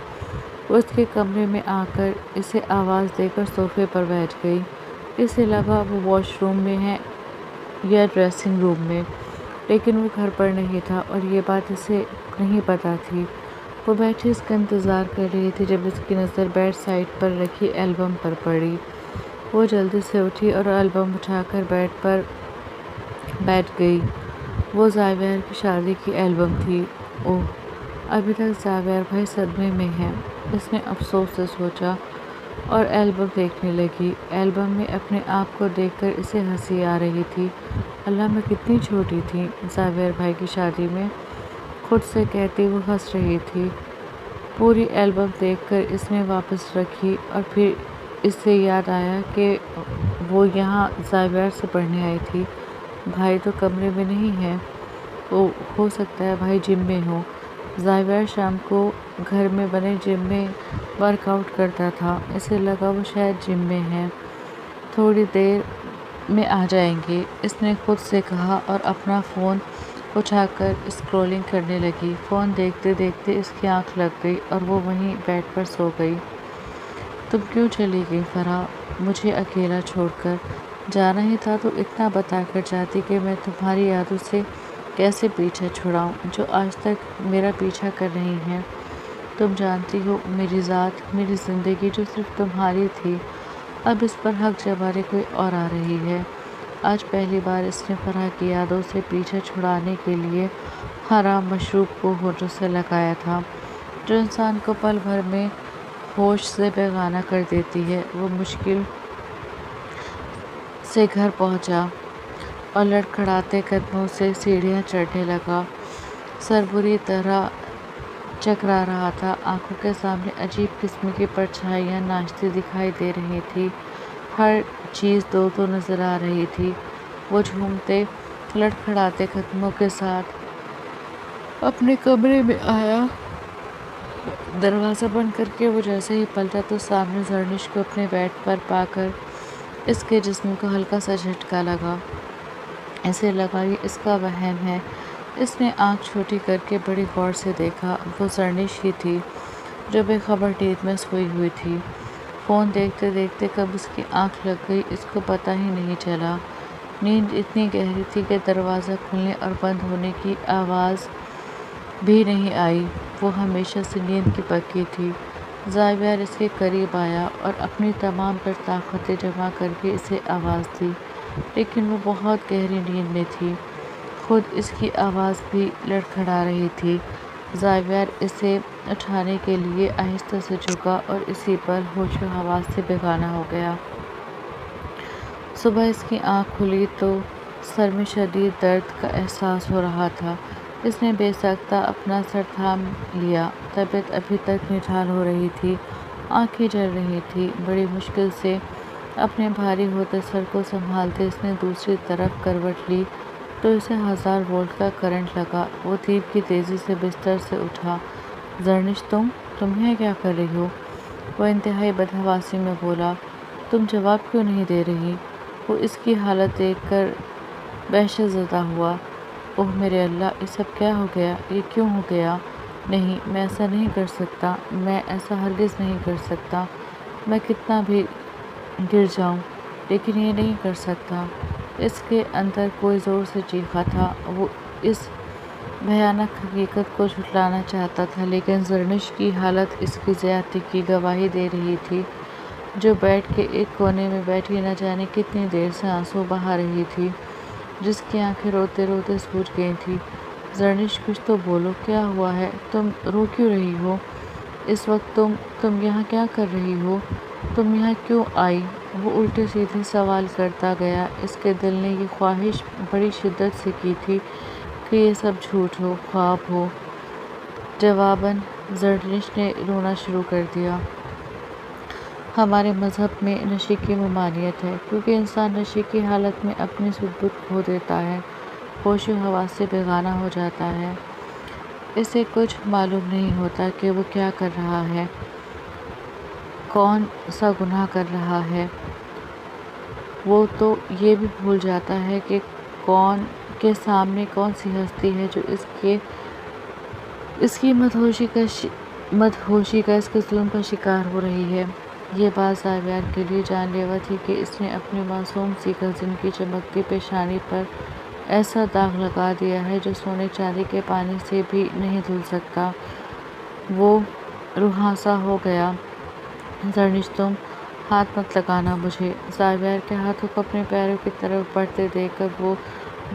وہ اس کے کمرے میں آ کر اسے آواز دے کر صوفے پر بیٹھ گئی۔ اسے لگا وہ واش روم میں ہے یا ڈریسنگ روم میں، لیکن وہ گھر پر نہیں تھا اور یہ بات اسے نہیں پتا تھی۔ وہ بیٹھی اس کا انتظار کر رہی تھی جب اس کی نظر بیڈ سائیڈ پر رکھی البم پر پڑی۔ وہ جلدی سے اٹھی اور البم اٹھا کر بیڈ پر بیٹھ گئی۔ وہ زاویار کی شادی کی ایلبم تھی۔ اوہ، ابھی تک زاویار بھائی صدمے میں ہے، اس نے افسوس سے سوچا اور ایلبم دیکھنے لگی۔ ایلبم میں اپنے آپ کو دیکھ کر اسے ہنسی آ رہی تھی۔ اللہ، میں کتنی چھوٹی تھی زاویار بھائی کی شادی میں، خود سے کہتی وہ ہنس رہی تھی۔ پوری ایلبم دیکھ کر اس نے واپس رکھی اور پھر اسے یاد آیا کہ وہ یہاں زاویار سے پڑھنے آئی تھی۔ بھائی تو کمرے میں نہیں ہے۔ ہو سکتا ہے بھائی جم میں ہو۔ زاویار شام کو گھر میں بنے جم میں ورک آؤٹ کرتا تھا، اسے لگا وہ شاید جم میں ہے۔ تھوڑی دیر میں آ جائیں گے، اس نے خود سے کہا اور اپنا فون اٹھا کر اسکرولنگ کرنے لگی۔ فون دیکھتے دیکھتے اس کی آنکھ لگ گئی اور وہ وہیں بیڈ پر سو گئی۔ تم کیوں چلی گئی فرح، مجھے اکیلا چھوڑ کر؟ جانا ہی تھا تو اتنا بتا کر جاتی کہ میں تمہاری یادوں سے کیسے پیچھا چھڑاؤں جو آج تک میرا پیچھا کر رہی ہیں۔ تم جانتی ہو میری ذات، میری زندگی جو صرف تمہاری تھی، اب اس پر حق جمانے کوئی اور آ رہی ہے۔ آج پہلی بار اس نے فرح کی یادوں سے پیچھا چھڑانے کے لیے حرام مشروب کو ہونٹوں سے لگایا تھا، جو انسان کو پل بھر میں ہوش سے بیگانہ کر دیتی ہے۔ وہ مشکل سے گھر پہنچا اور لڑکھڑاتے قدموں سے سیڑھیاں چڑھنے لگا۔ سر بری طرح چکرا رہا تھا، آنکھوں کے سامنے عجیب قسم کی پرچھائیاں ناچتی دکھائی دے رہی تھی، ہر چیز دو دو نظر آ رہی تھی۔ وہ جھومتے لڑکھڑاتے قدموں کے ساتھ اپنے کمرے میں آیا۔ دروازہ بند کر کے وہ جیسے ہی پلٹا تو سامنے زرنش کو اپنے بیڈ پر پا کر اس کے جسم کو ہلکا سا جھٹکا لگا۔ اسے لگا یہ اس کا وہم ہے۔ اس نے آنکھ چھوٹی کر کے بڑی غور سے دیکھا، وہ زرنش ہی تھی جو بے خبر نیند میں سوئی ہوئی تھی۔ فون دیکھتے دیکھتے کب اس کی آنکھ لگ گئی اس کو پتہ ہی نہیں چلا۔ نیند اتنی گہری تھی کہ دروازہ کھلنے اور بند ہونے کی آواز بھی نہیں آئی۔ وہ ہمیشہ سے نیند کی پکی تھی۔ زاویار اس کے قریب آیا اور اپنی تمام تر طاقتیں جمع کر کے اسے آواز دی، لیکن وہ بہت گہری نیند میں تھی، خود اس کی آواز بھی لڑکھڑا رہی تھی۔ زاویار اسے اٹھانے کے لیے آہستہ سے جھکا اور اسی پل ہوش و حواس سے بیگانہ ہو گیا۔ صبح اس کی آنکھ کھلی تو سر میں شدید درد کا احساس ہو رہا تھا۔ اس نے بے ساختہ اپنا سر تھام لیا، طبیعت ابھی تک نڈھال ہو رہی تھی، آنکھیں جل رہی تھیں۔ بڑی مشکل سے اپنے بھاری ہوتے سر کو سنبھالتے اس نے دوسری طرف کروٹ لی تو اسے 1000 وولٹ کا کرنٹ لگا۔ وہ دیر کی تیزی سے بستر سے اٹھا۔ زرنش، تم یہاں کیا کر رہی ہو؟ وہ انتہائی بدحواسی میں بولا۔ تم جواب کیوں نہیں دے رہی؟ وہ اس کی حالت دیکھ کر وحشت زدہ ہوا۔ اوہ میرے اللہ، یہ سب کیا ہو گیا؟ یہ کیوں ہو گیا؟ نہیں، میں ایسا نہیں کر سکتا، میں ایسا ہرگز نہیں کر سکتا، میں کتنا بھی گر جاؤں لیکن یہ نہیں کر سکتا۔ اس کے اندر کوئی زور سے چیخا تھا۔ وہ اس بھیانک حقیقت کو جھٹلانا چاہتا تھا لیکن زرنش کی حالت اس کی زیادتی کی گواہی دے رہی تھی، جو بیڈ کے ایک کونے میں بیٹھی نہ جانے کتنی دیر سے آنسو بہا رہی تھی، جس کی آنکھیں روتے روتے سوج گئی تھیں۔ زرنش، کچھ تو بولو، کیا ہوا ہے؟ تم رو کیوں رہی ہو؟ اس وقت تم یہاں کیا کر رہی ہو؟ تم یہاں کیوں آئی؟ وہ الٹے سیدھے سوال کرتا گیا۔ اس کے دل نے یہ خواہش بڑی شدت سے کی تھی کہ یہ سب جھوٹ ہو، خواب ہو۔ جواباً زرنش نے رونا شروع کر دیا۔ ہمارے مذہب میں نشے کی ممانعت ہے، کیونکہ انسان نشے کی حالت میں اپنی سدھ بودھ کھو دیتا ہے، ہوش و حواس سے بیگانہ ہو جاتا ہے۔ اسے کچھ معلوم نہیں ہوتا کہ وہ کیا کر رہا ہے، کون سا گناہ کر رہا ہے۔ وہ تو یہ بھی بھول جاتا ہے کہ کون کے سامنے کون سی ہستی ہے جو اس کی مدہوشی کا اس کے ظلم کا شکار ہو رہی ہے۔ یہ بات زاویار کے لیے جان لیوا تھی کہ اس نے اپنی معصوم سی کزن کی چمکتی پیشانی پر ایسا داغ لگا دیا ہے جو سونے چاندی کے پانی سے بھی نہیں دھل سکتا۔ وہ رہاسا ہو گیا۔ زرنش، تم ہاتھ مت لگانا مجھے۔ زاویار کے ہاتھوں کو اپنے پیروں کی طرف بڑھتے دیکھ کر وہ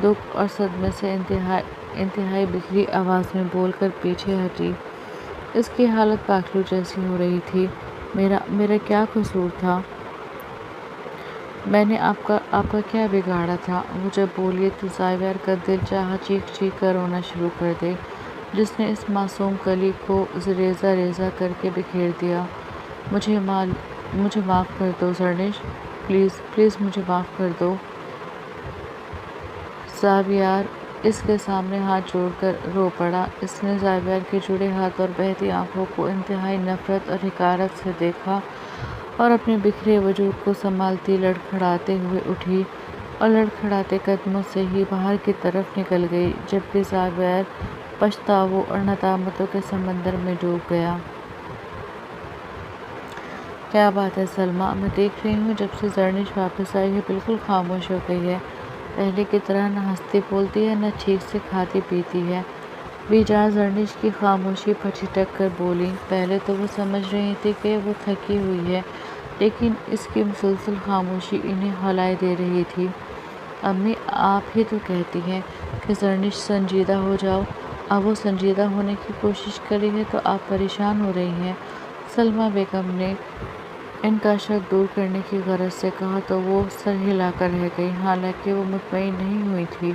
دکھ اور صدمے سے انتہائی بکھری آواز میں بول کر پیچھے ہٹی۔ اس کی حالت پاگلوں جیسی ہو رہی تھی۔ میرا کیا قصور تھا؟ میں نے آپ کا کیا بگاڑا تھا؟ وہ جب بولی تو زاویہ کا دل چاہا چیخ چیخ کر رونا شروع کر دے، جس نے اس معصوم کلی کو ریزہ ریزہ کر کے بکھیر دیا۔ مجھے معاف کر دو زرنش، پلیز مجھے معاف کر دو۔ زاویہ اس کے سامنے ہاتھ جوڑ کر رو پڑا۔ اس نے زاویہ کے جڑے ہاتھ اور بہتی آنکھوں کو انتہائی نفرت اور حقارت سے دیکھا اور اپنے بکھرے وجود کو سنبھالتی لڑکھڑاتے ہوئے اٹھی اور لڑکھڑاتے قدموں سے ہی باہر کی طرف نکل گئی، جبکہ زاویہ پچھتاووں اور ندامتوں کے سمندر میں ڈوب گیا۔ کیا بات ہے سلمیٰ، میں دیکھ رہی ہوں جب سے زرنش واپس آئی ہے بالکل خاموش ہو گئی ہے۔ پہلے کی طرح نہ ہنستی بولتی ہے، نہ ٹھیک سے کھاتی پیتی ہے۔ بی جان زرنش کی خاموشی پر ٹھٹک کر بولی۔ پہلے تو وہ سمجھ رہی تھی کہ وہ تھکی ہوئی ہے، لیکن اس کی مسلسل خاموشی انہیں ہلائے دے رہی تھی۔ امی، آپ ہی تو کہتی ہیں کہ زرنش سنجیدہ ہو جاؤ، اب وہ سنجیدہ ہونے کی کوشش کر رہی ہے تو آپ پریشان ہو رہی ہیں۔ سلمیٰ بیگم نے ان کا شک دور کرنے کی غرض سے کہا تو وہ سر ہلا کر رہ گئی، حالانکہ وہ مطمئن نہیں ہوئی تھی۔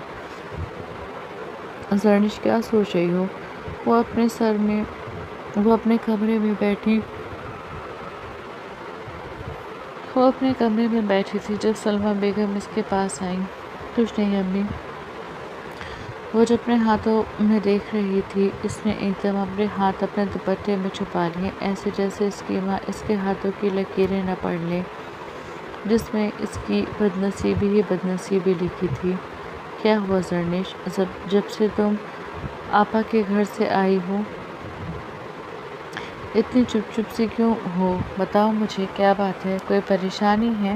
زرنش کیا سوچ رہی ہو؟ وہ اپنے کمرے میں بیٹھی تھی جب سلمیٰ بیگم اس کے پاس آئیں۔ کچھ نہیں امی، وہ جب اپنے ہاتھوں میں دیکھ رہی تھی۔ اس نے ایک دم اپنے ہاتھ اپنے دوپٹے میں چھپا لیے، ایسے جیسے اس کی ماں اس کے ہاتھوں کی لکیریں نہ پڑھ لے، جس میں اس کی بدنصیبی ہی بدنصیبی لکھی تھی۔ کیا ہوا زرنش؟ جب سے تم آپا کے گھر سے آئی ہو اتنی چپ سی کیوں ہو؟ بتاؤ مجھے، کیا بات ہے؟ کوئی پریشانی ہے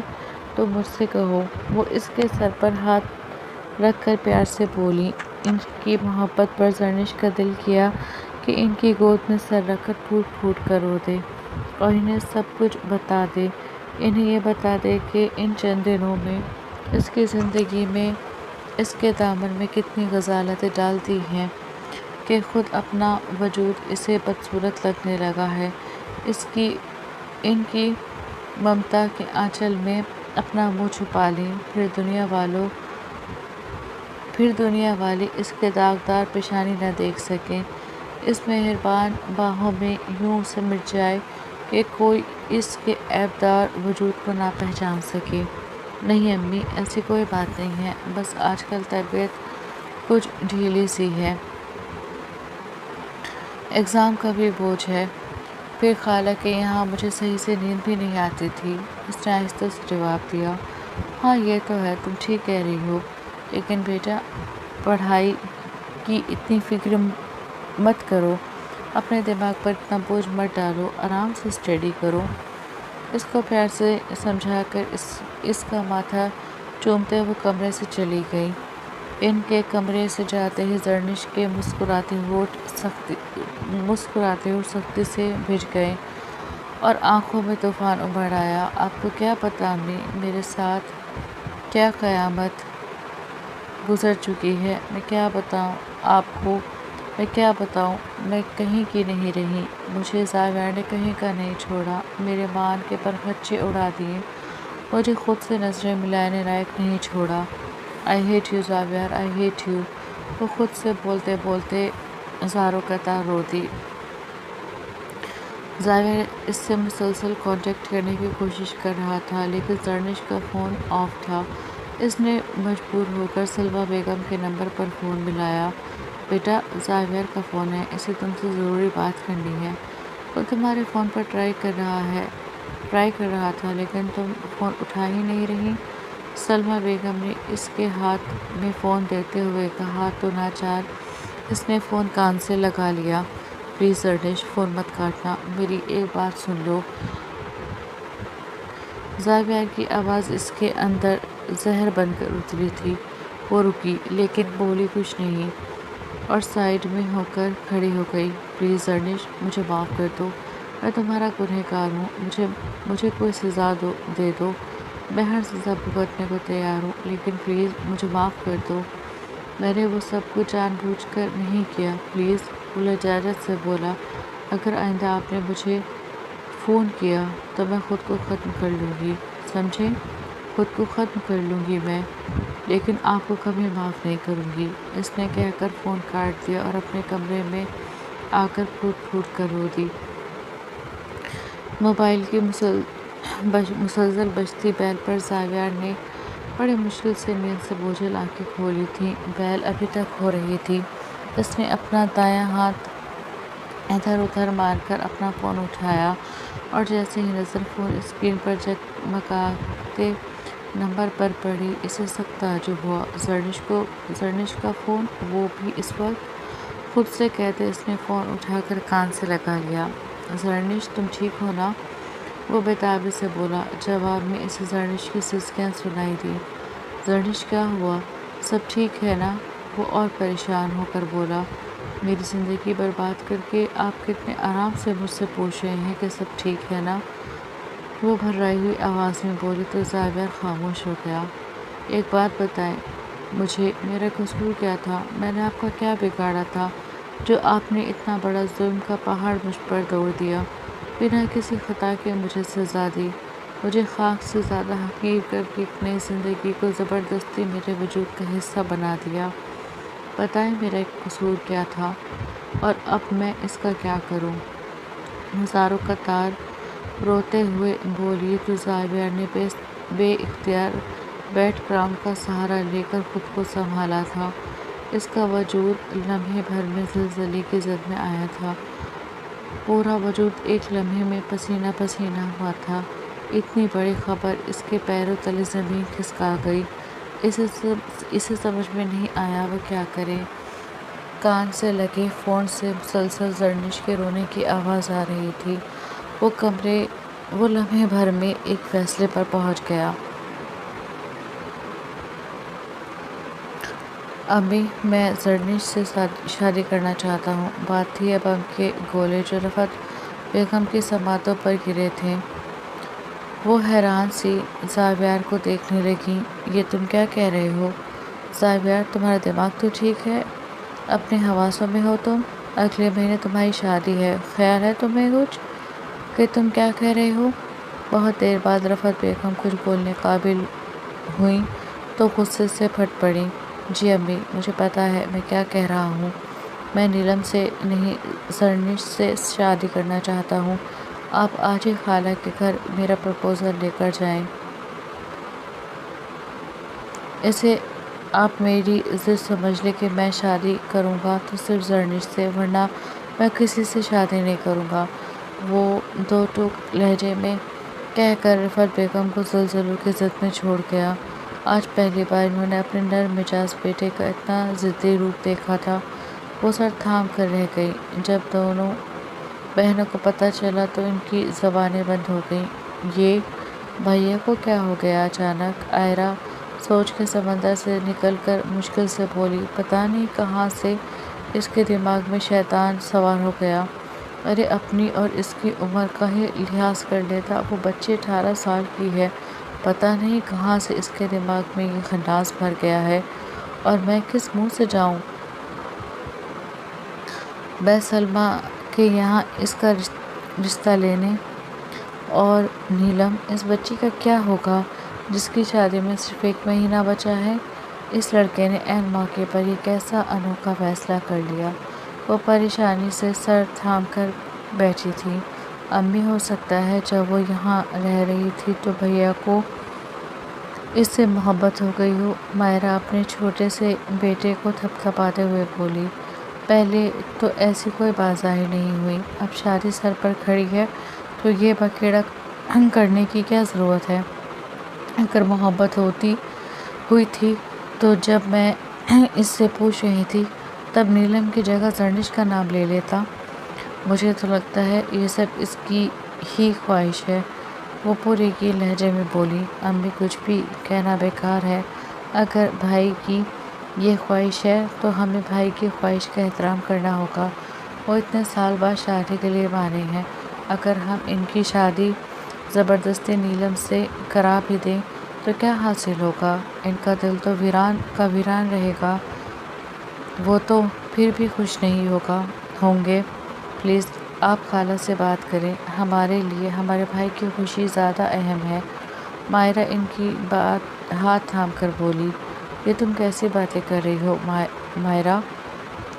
تو مجھ سے کہو۔ وہ اس کے سر پر ہاتھ رکھ کر پیار سے بولی۔ ان کی محبت پر زرنش کا دل کیا کہ ان کی گود میں سر رکھ کر پھوٹ پھوٹ کر رو دے اور انہیں سب کچھ بتا دے۔ انہیں یہ بتا دے کہ ان چند دنوں میں اس کی زندگی میں اس کے دامن میں کتنی غزالتیں ڈال دی ہیں کہ خود اپنا وجود اسے بدصورت لگنے لگا ہے۔ ان کی ممتا کے آنچل میں اپنا منہ چھپا لیں، پھر دنیا والے اس کے داغدار پیشانی نہ دیکھ سکیں، اس مہربان باہوں میں یوں سمٹ جائے کہ کوئی اس کے عیبدار وجود کو نہ پہچان سکے۔ نہیں امی، ایسی کوئی بات نہیں ہے، بس آج کل طبیعت کچھ ڈھیلی سی ہے، ایگزام کا بھی بوجھ ہے، پھر خالہ کے یہاں مجھے صحیح سے نیند بھی نہیں آتی تھی۔ اس نے آہستہ سے جواب دیا۔ ہاں یہ تو ہے، تم ٹھیک کہہ رہی ہو، لیکن بیٹا پڑھائی کی اتنی فکر مت کرو، اپنے دماغ پر اتنا بوجھ مت ڈالو، آرام سے اسٹڈی کرو۔ اس کو پیار سے سمجھا کر اس کا ماتھا چومتے وہ کمرے سے چلی گئی۔ ان کے کمرے سے جاتے ہی زرنش کے مسکراتے ہونٹ سختی سے بھیج گئے اور آنکھوں میں طوفان ابھر آیا۔ آپ کو کیا پتہ امی، میرے ساتھ کیا قیامت گزر چکی ہے، میں کیا بتاؤں آپ کو، میں کہیں کی نہیں رہی، مجھے زاویہ نے کہیں کا نہیں چھوڑا، میرے مان کے پر خدشے اڑا دیے، مجھے خود سے نظریں ملانے لائق نہیں چھوڑا۔ آئی ہیٹ یو زاویہ، آئی ہیٹ یو۔ وہ خود سے بولتے بولتے زاروں قطار رو دی۔ زاویہ اس سے مسلسل کانٹیکٹ کرنے کی کوشش کر رہا تھا، لیکن زرنش کا فون آف تھا۔ اس نے مجبور ہو کر سلمیٰ بیگم کے نمبر پر فون ملایا۔ بیٹا، زاویہ کا فون ہے، اسے تم سے ضروری بات کرنی ہے۔ وہ تمہارے فون پر ٹرائی کر رہا تھا، لیکن تم فون اٹھا ہی نہیں رہی۔ سلمیٰ بیگم نے اس کے ہاتھ میں فون دیتے ہوئے کہا تو ناچار اس نے فون کان سے لگا لیا۔ پلیز زرنش، فون مت کاٹنا، میری ایک بات سن لو۔ زاویہ کی آواز اس کے اندر زہر بن کر اتری تھی۔ وہ رکی، لیکن بولی کچھ نہیں اور سائیڈ میں ہو کر کھڑی ہو گئی۔ پلیز زرنش، مجھے معاف کر دو، میں تمہارا گنہگار ہوں، مجھے کوئی سزا دے دو، میں ہر سزا بھگتنے کو تیار ہوں، لیکن پلیز مجھے معاف کر دو۔ میں نے وہ سب کچھ جان بوجھ کر نہیں کیا، پلیز۔ وہ لجاجت سے بولا، اگر آئندہ آپ نے مجھے فون کیا تو میں خود کو ختم کر لوں گی، سمجھے؟ خود کو ختم کر لوں گی میں، لیکن آپ کو کبھی معاف نہیں کروں گی۔ اس نے کہہ کر فون کاٹ دیا اور اپنے کمرے میں آ کر پھوٹ پھوٹ کر رو دی۔ موبائل کی مسلسل بجتی بیل پر زاویار نے بڑی مشکل سے نیند سے بوجھل آنکھیں کھولی تھیں۔ بیل ابھی تک ہو رہی تھی۔ اس نے اپنا دایاں ہاتھ ادھر ادھر مار کر اپنا فون اٹھایا اور جیسے ہی نظر فون اسکرین پر جگمگاتے نمبر پر پڑی، اسے سخت تعجب ہوا۔ زرنش کا فون، وہ بھی اس وقت! خود سے کہتے اس نے فون اٹھا کر کان سے لگا لیا۔ زرنش، تم ٹھیک ہو نا؟ وہ بےتابی سے بولا۔ جواب میں اسے زرنش کی سسکیاں سنائی دیں۔ زرنش، کیا ہوا؟ سب ٹھیک ہے نا؟ وہ اور پریشان ہو کر بولا۔ میری زندگی برباد کر کے آپ کتنے آرام سے مجھ سے پوچھ رہے ہیں کہ سب ٹھیک ہے نا؟ وہ بھررائی ہوئی آواز میں بولی تو زاویار خاموش ہو گیا۔ ایک بات بتائیں مجھے، میرا قصور کیا تھا؟ میں نے آپ کا کیا بگاڑا تھا جو آپ نے اتنا بڑا ظلم کا پہاڑ مجھ پر توڑ دیا، بنا کسی خطا کے مجھے سزا دی، مجھے خاک سے زیادہ حقیر کر کے ایک نئی زندگی کو زبردستی میرے وجود کا حصہ بنا دیا؟ بتائیں میرا قصور کیا تھا اور اب میں اس کا کیا کروں؟ ہزاروں قطار روتے ہوئے بولی تو زاویار نے بے اختیار بیک گراؤنڈ کا سہارا لے کر خود کو سنبھالا تھا۔ اس کا وجود لمحے بھر میں زلزلے کی زد میں آیا تھا۔ پورا وجود ایک لمحے میں پسینہ پسینہ ہوا تھا۔ اتنی بڑی خبر اس کے پیروں تلے زمین کھسکا گئی۔ اسے سمجھ میں نہیں آیا وہ کیا کرے۔ کان سے لگے فون سے مسلسل زرنش کے رونے کی آواز آ رہی تھی۔ وہ لمحے بھر میں ایک فیصلے پر پہنچ گیا۔ امی، میں زرنش سے شادی کرنا چاہتا ہوں۔ بات تھی اب بم کے گولے جو رفعت بیگم کی سماعتوں پر گرے تھے۔ وہ حیران سی زاویار کو دیکھنے لگیں۔ یہ تم کیا کہہ رہے ہو؟ زاویار، تمہارا دماغ تو ٹھیک ہے؟ اپنے حواسوں میں ہو تم؟ اگلے مہینے تمہاری شادی ہے، خیال ہے تمہیں کچھ کہ تم کیا کہہ رہے ہو؟ بہت دیر بعد رفعت بیگم کچھ بولنے قابل ہوئیں تو غصے سے پھٹ پڑیں۔ جی امی، مجھے پتہ ہے میں کیا کہہ رہا ہوں۔ میں نیلم سے نہیں، زرنش سے شادی کرنا چاہتا ہوں۔ آپ آج ہی خالہ کے گھر میرا پرپوزل لے کر جائیں۔ اسے آپ میری ضد سمجھ لیں کہ میں شادی کروں گا تو صرف زرنش سے، ورنہ میں کسی سے شادی نہیں کروں گا۔ وہ دو ٹوک لہجے میں کہہ کر رفعت بیگم کو زلزلوں کی زد میں چھوڑ گیا۔ آج پہلی بار انہوں نے اپنے نرم مزاج بیٹے کا اتنا ضدی روپ دیکھا تھا۔ وہ سر تھام کر رہ گئی۔ جب دونوں بہنوں کو پتہ چلا تو ان کی زبانیں بند ہو گئیں۔ یہ بھیا کو کیا ہو گیا اچانک؟ عائرہ سوچ کے سمندر سے نکل کر مشکل سے بولی، پتہ نہیں کہاں سے اس کے دماغ میں شیطان سوار ہو گیا۔ ارے اپنی اور اس کی عمر کا ہی لحاظ کر لیتا، وہ بچی 18 سال کی ہے۔ پتہ نہیں کہاں سے اس کے دماغ میں یہ خناس بھر گیا ہے، اور میں کس منہ سے جاؤں بے سلمیٰ کے یہاں اس کا رشتہ لینے؟ اور نیلم، اس بچی کا کیا ہوگا جس کی شادی میں صرف 1 مہینہ بچا ہے؟ اس لڑکے نے عین موقع پر یہ کیسا انوکھا فیصلہ کر لیا؟ وہ پریشانی سے سر تھام کر بیٹھی تھی۔ امی، ہو سکتا ہے جب وہ یہاں رہ رہی تھی تو بھیا کو اس سے محبت ہو گئی ہو۔ مائرہ اپنے چھوٹے سے بیٹے کو تھپتھپاتے ہوئے بولی۔ پہلے تو ایسی کوئی بات ظاہر نہیں ہوئی، اب شادی سر پر کھڑی ہے تو یہ بکیڑا کرنے کی کیا ضرورت ہے؟ اگر محبت ہوئی تھی تو جب میں اس سے پوچھ رہی تھی تب نیلم کی جگہ زرنش کا نام لے لیتا۔ مجھے تو لگتا ہے یہ سب اس کی ہی خواہش ہے، وہ پورے کی لہجے میں بولی۔ امی، کچھ بھی کہنا بیکار ہے۔ اگر بھائی کی یہ خواہش ہے تو ہمیں بھائی کی خواہش کا احترام کرنا ہوگا۔ وہ اتنے سال بعد شادی کے لیے مانے ہیں، اگر ہم ان کی شادی زبردستی نیلم سے کرا بھی دیں تو کیا حاصل ہوگا؟ ان کا دل تو ویران کا ویران رہے گا۔ وہ تو پھر بھی خوش نہیں ہوں گے۔ پلیز آپ خالہ سے بات کریں، ہمارے لیے ہمارے بھائی کی خوشی زیادہ اہم ہے۔ مائرہ ان کی بات ہاتھ تھام کر بولی، یہ تم کیسی باتیں کر رہی ہو مائرہ؟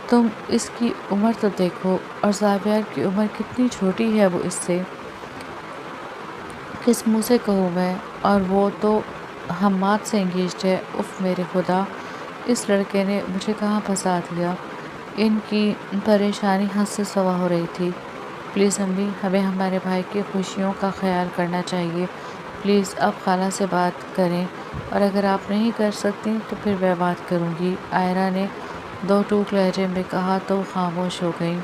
تم اس کی عمر تو دیکھو، اور زاویار کی عمر کتنی چھوٹی ہے وہ اس سے۔ کس منہ سے کہوں میں؟ اور وہ تو حماد سے انگیجڈ ہے۔ اف میرے خدا، اس لڑکے نے مجھے کہاں پھنسا دیا۔ ان کی پریشانی حد سے سوا ہو رہی تھی۔ پلیز امی، ہمیں ہمارے بھائی کی خوشیوں کا خیال کرنا چاہیے۔ پلیز آپ خالہ سے بات کریں، اور اگر آپ نہیں کر سکتی تو پھر میں بات کروں گی، عائرہ نے دو ٹوک لہجے میں کہا تو خاموش ہو گئیں۔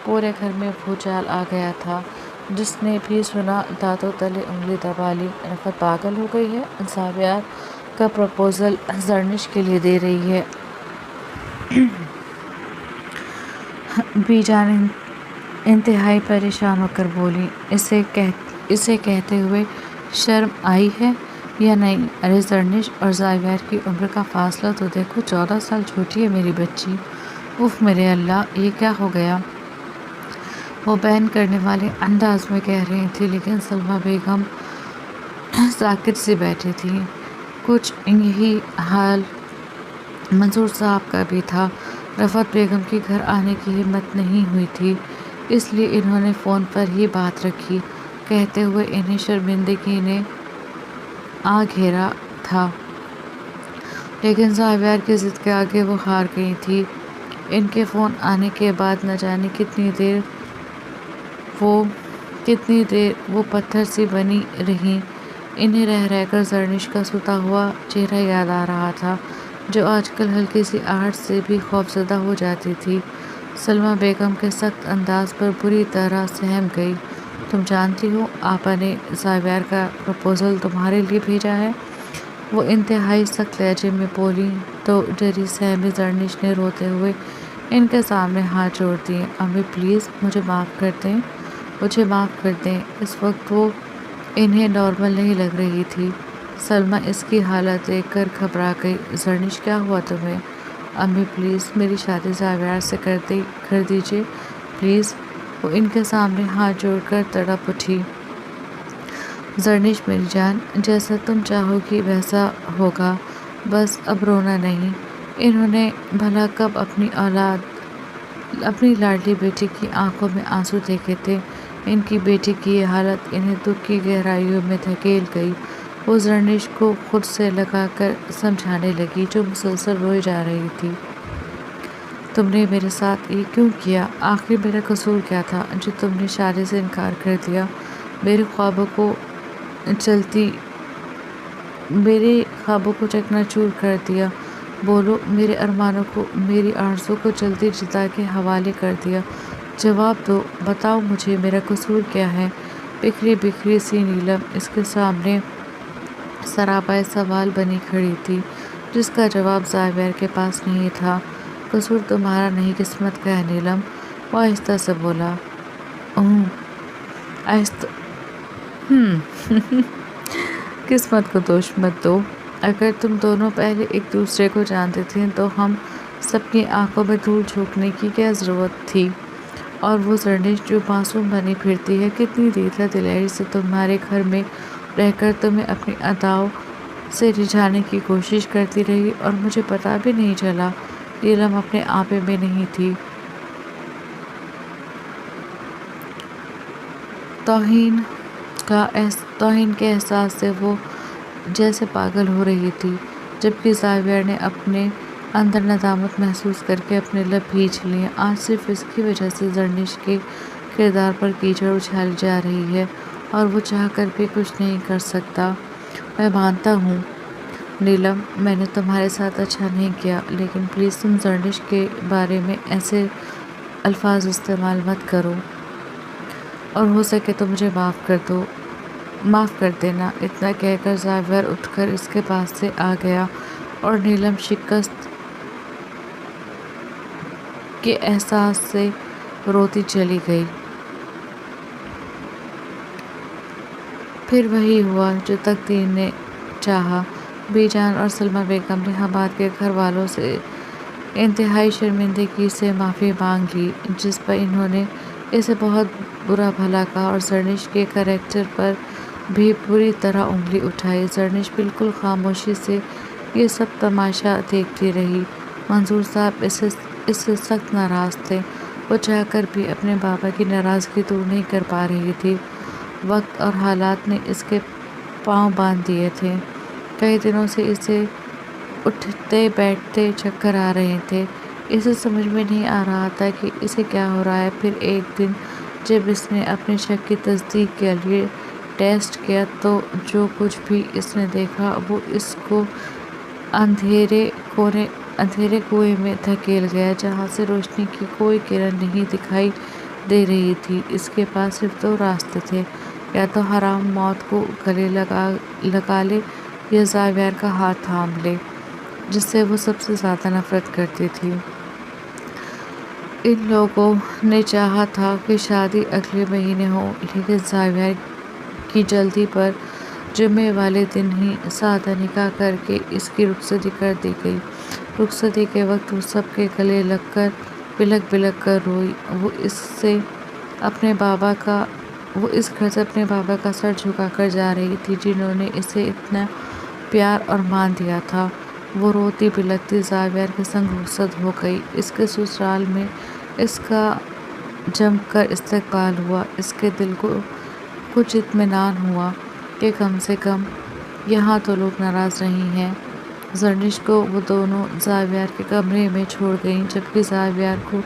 پورے گھر میں بھوچال آ گیا تھا۔ جس نے بھی سنا دانتوں تلے انگلی دبا لی۔ رفعت پاگل ہو گئی ہے، زاویار کا پرپوزل زرنش کے لیے دے رہی ہے۔ بی جان انتہائی پریشان ہو کر بولی، اسے کہتے ہوئے شرم آئی ہے یا نہیں؟ ارے زرنش اور زاویار کی عمر کا فاصلہ تو دیکھو، 14 سال چھوٹی ہے میری بچی۔ اف میرے اللہ، یہ کیا ہو گیا؟ وہ بین کرنے والے انداز میں کہہ رہی تھی، لیکن سلمیٰ بیگم ساکت سی بیٹھی تھی۔ کچھ یہی حال منصور صاحب کا بھی تھا۔ رفعت بیگم کی گھر آنے کی ہمت نہیں ہوئی تھی، اس لیے انہوں نے فون پر ہی بات رکھی، کہتے ہوئے انہیں شرمندگی نے آ گھیرا تھا۔ لیکن زاویار کی ضد کے آگے وہ ہار گئی تھی۔ ان کے فون آنے کے بعد نہ جانے کتنی دیر وہ پتھر سی بنی رہیں۔ انہیں رہ رہ کر زرنش کا سوتا ہوا چہرہ یاد آ رہا تھا، جو آج کل ہلکی سی آہٹ سے بھی خوفزدہ ہو جاتی تھی۔ سلمیٰ بیگم کے سخت انداز پر بری طرح سہم گئی۔ تم جانتی ہو آپا نے زاویار کا پرپوزل تمہارے لیے بھیجا ہے؟ وہ انتہائی سخت لہجے میں بولی تو ڈری سہمی زرنش نے روتے ہوئے ان کے سامنے ہاتھ جوڑ دیے۔ امی پلیز مجھے معاف کر دیں۔ اس وقت وہ انہیں نارمل نہیں لگ رہی تھی۔ سلمیٰ اس کی حالت دیکھ کر گھبرا گئی۔ زرنش کیا ہوا تمہیں؟ امی پلیز میری شادی زاویار سے کر دیجیے پلیز۔ وہ ان کے سامنے ہاتھ جوڑ کر تڑپ اٹھی۔ زرنش میری جان، جیسا تم چاہو گی ویسا ہوگا، بس اب رونا نہیں۔ انہوں نے بھلا کب اپنی لاڈلی بیٹی کی آنکھوں میں آنسو دیکھے تھے؟ ان کی بیٹی کی یہ حالت انہیں دکھ کی گہرائیوں میں دھکیل گئی۔ وہ زرنش کو خود سے لگا کر سمجھانے لگی، جو مسلسل روئے جا رہی تھی۔ تم نے میرے ساتھ یہ کیوں کیا؟ آخر میرا قصور کیا تھا جو تم نے شادی سے انکار کر دیا؟ میرے خوابوں کو چکنا چور کر دیا۔ بولو، میرے ارمانوں کو، میری آرزو کو جلدی جتا کے حوالے کر دیا۔ جواب دو، بتاؤ مجھے میرا قصور کیا ہے؟ بکھری سی نیلم اس کے سامنے سراپائے سوال بنی کھڑی تھی، جس کا جواب زاویار کے پاس نہیں تھا۔ قصور تمہارا نہیں، قسمت کا ہے نیلم، وہ آہستہ سے بولا۔ قسمت کو دوش مت دو۔ اگر تم دونوں پہلے ایک دوسرے کو جانتے تھے تو ہم سب کی آنکھوں میں دھول جھونکنے کی کیا ضرورت تھی؟ اور وہ زرنش جو معصوم بنی پھرتی ہے، کتنی دیر دلیری سے تمہارے گھر میں رہ کر تمہیں اپنی اداؤں سے رجھانے کی کوشش کرتی رہی، اور مجھے پتہ بھی نہیں چلا۔ نیلم اپنے آپے میں نہیں تھی۔ توہین کے احساس سے وہ جیسے پاگل ہو رہی تھی، جبکہ زاویار نے اپنے اندر ندامت محسوس کر کے اپنے لب بھینچ لیے۔ آج صرف اس کی وجہ سے زرنش کے کردار پر کیچڑ اچھالی جا رہی ہے، اور وہ چاہ کر بھی کچھ نہیں کر سکتا۔ میں مانتا ہوں نیلم، میں نے تمہارے ساتھ اچھا نہیں کیا، لیکن پلیز تم زرنش کے بارے میں ایسے الفاظ استعمال مت کرو، اور ہو سکے تو مجھے معاف کر دینا۔ اتنا کہہ کر زاویار اٹھ کر اس کے پاس سے آ گیا، اور نیلم شکست کے احساس سے روتی چلی گئی۔ پھر وہی ہوا جو تقدیر نے چاہا۔ بی جان اور سلمیٰ بیگم نے حماد کے گھر والوں سے انتہائی شرمندگی سے معافی مانگ لی، جس پر انہوں نے اسے بہت برا بھلا کہا اور زرنش کے کریکٹر پر بھی بری طرح انگلی اٹھائی۔ زرنش بالکل خاموشی سے یہ سب تماشا دیکھتی رہی۔ منظور صاحب اس سے سخت ناراض تھے۔ وہ چاہ کر بھی اپنے بابا کی ناراضگی دور نہیں کر پا رہی تھی۔ وقت اور حالات نے اس کے پاؤں باندھ دیے تھے۔ کئی دنوں سے اسے اٹھتے بیٹھتے چکر آ رہے تھے۔ اسے سمجھ میں نہیں آ رہا تھا کہ اسے کیا ہو رہا ہے۔ پھر ایک دن جب اس نے اپنے شک کی تصدیق کے لیے ٹیسٹ کیا تو جو کچھ بھی اس نے دیکھا وہ اس کو اندھیرے کنویں میں دھکیل گیا، جہاں سے روشنی کی کوئی کرن نہیں دکھائی دے رہی تھی۔ اس کے پاس صرف دو راستے تھے، یا تو حرام موت کو گلے لگا لے یا زاویار کا ہاتھ تھام لے، جس سے وہ سب سے زیادہ نفرت کرتی تھی۔ ان لوگوں نے چاہا تھا کہ شادی اگلے مہینے ہو، لیکن زاویار کی جلدی پر جمعے والے دن ہی سادہ نکاح کر کے اس کی رخصتی کر دی گئی۔ رخصتی کے وقت وہ سب کے گلے لگ کر بلک بلک کر روئی۔ وہ اس گھر سے اپنے بابا کا سر جھکا کر جا رہی تھی، جنہوں نے اسے اتنا پیار اور مان دیا تھا۔ وہ روتی بلکتی زاویار کے سنگ رخصت ہو گئی۔ اس کے سسرال میں اس کا جم کر استقبال ہوا۔ اس کے دل کو کچھ اطمینان ہوا کہ کم سے کم یہاں تو لوگ ناراض نہیں ہیں۔ زرنش کو وہ دونوں زاویار کے کمرے میں چھوڑ گئیں، جبکہ زاویار کو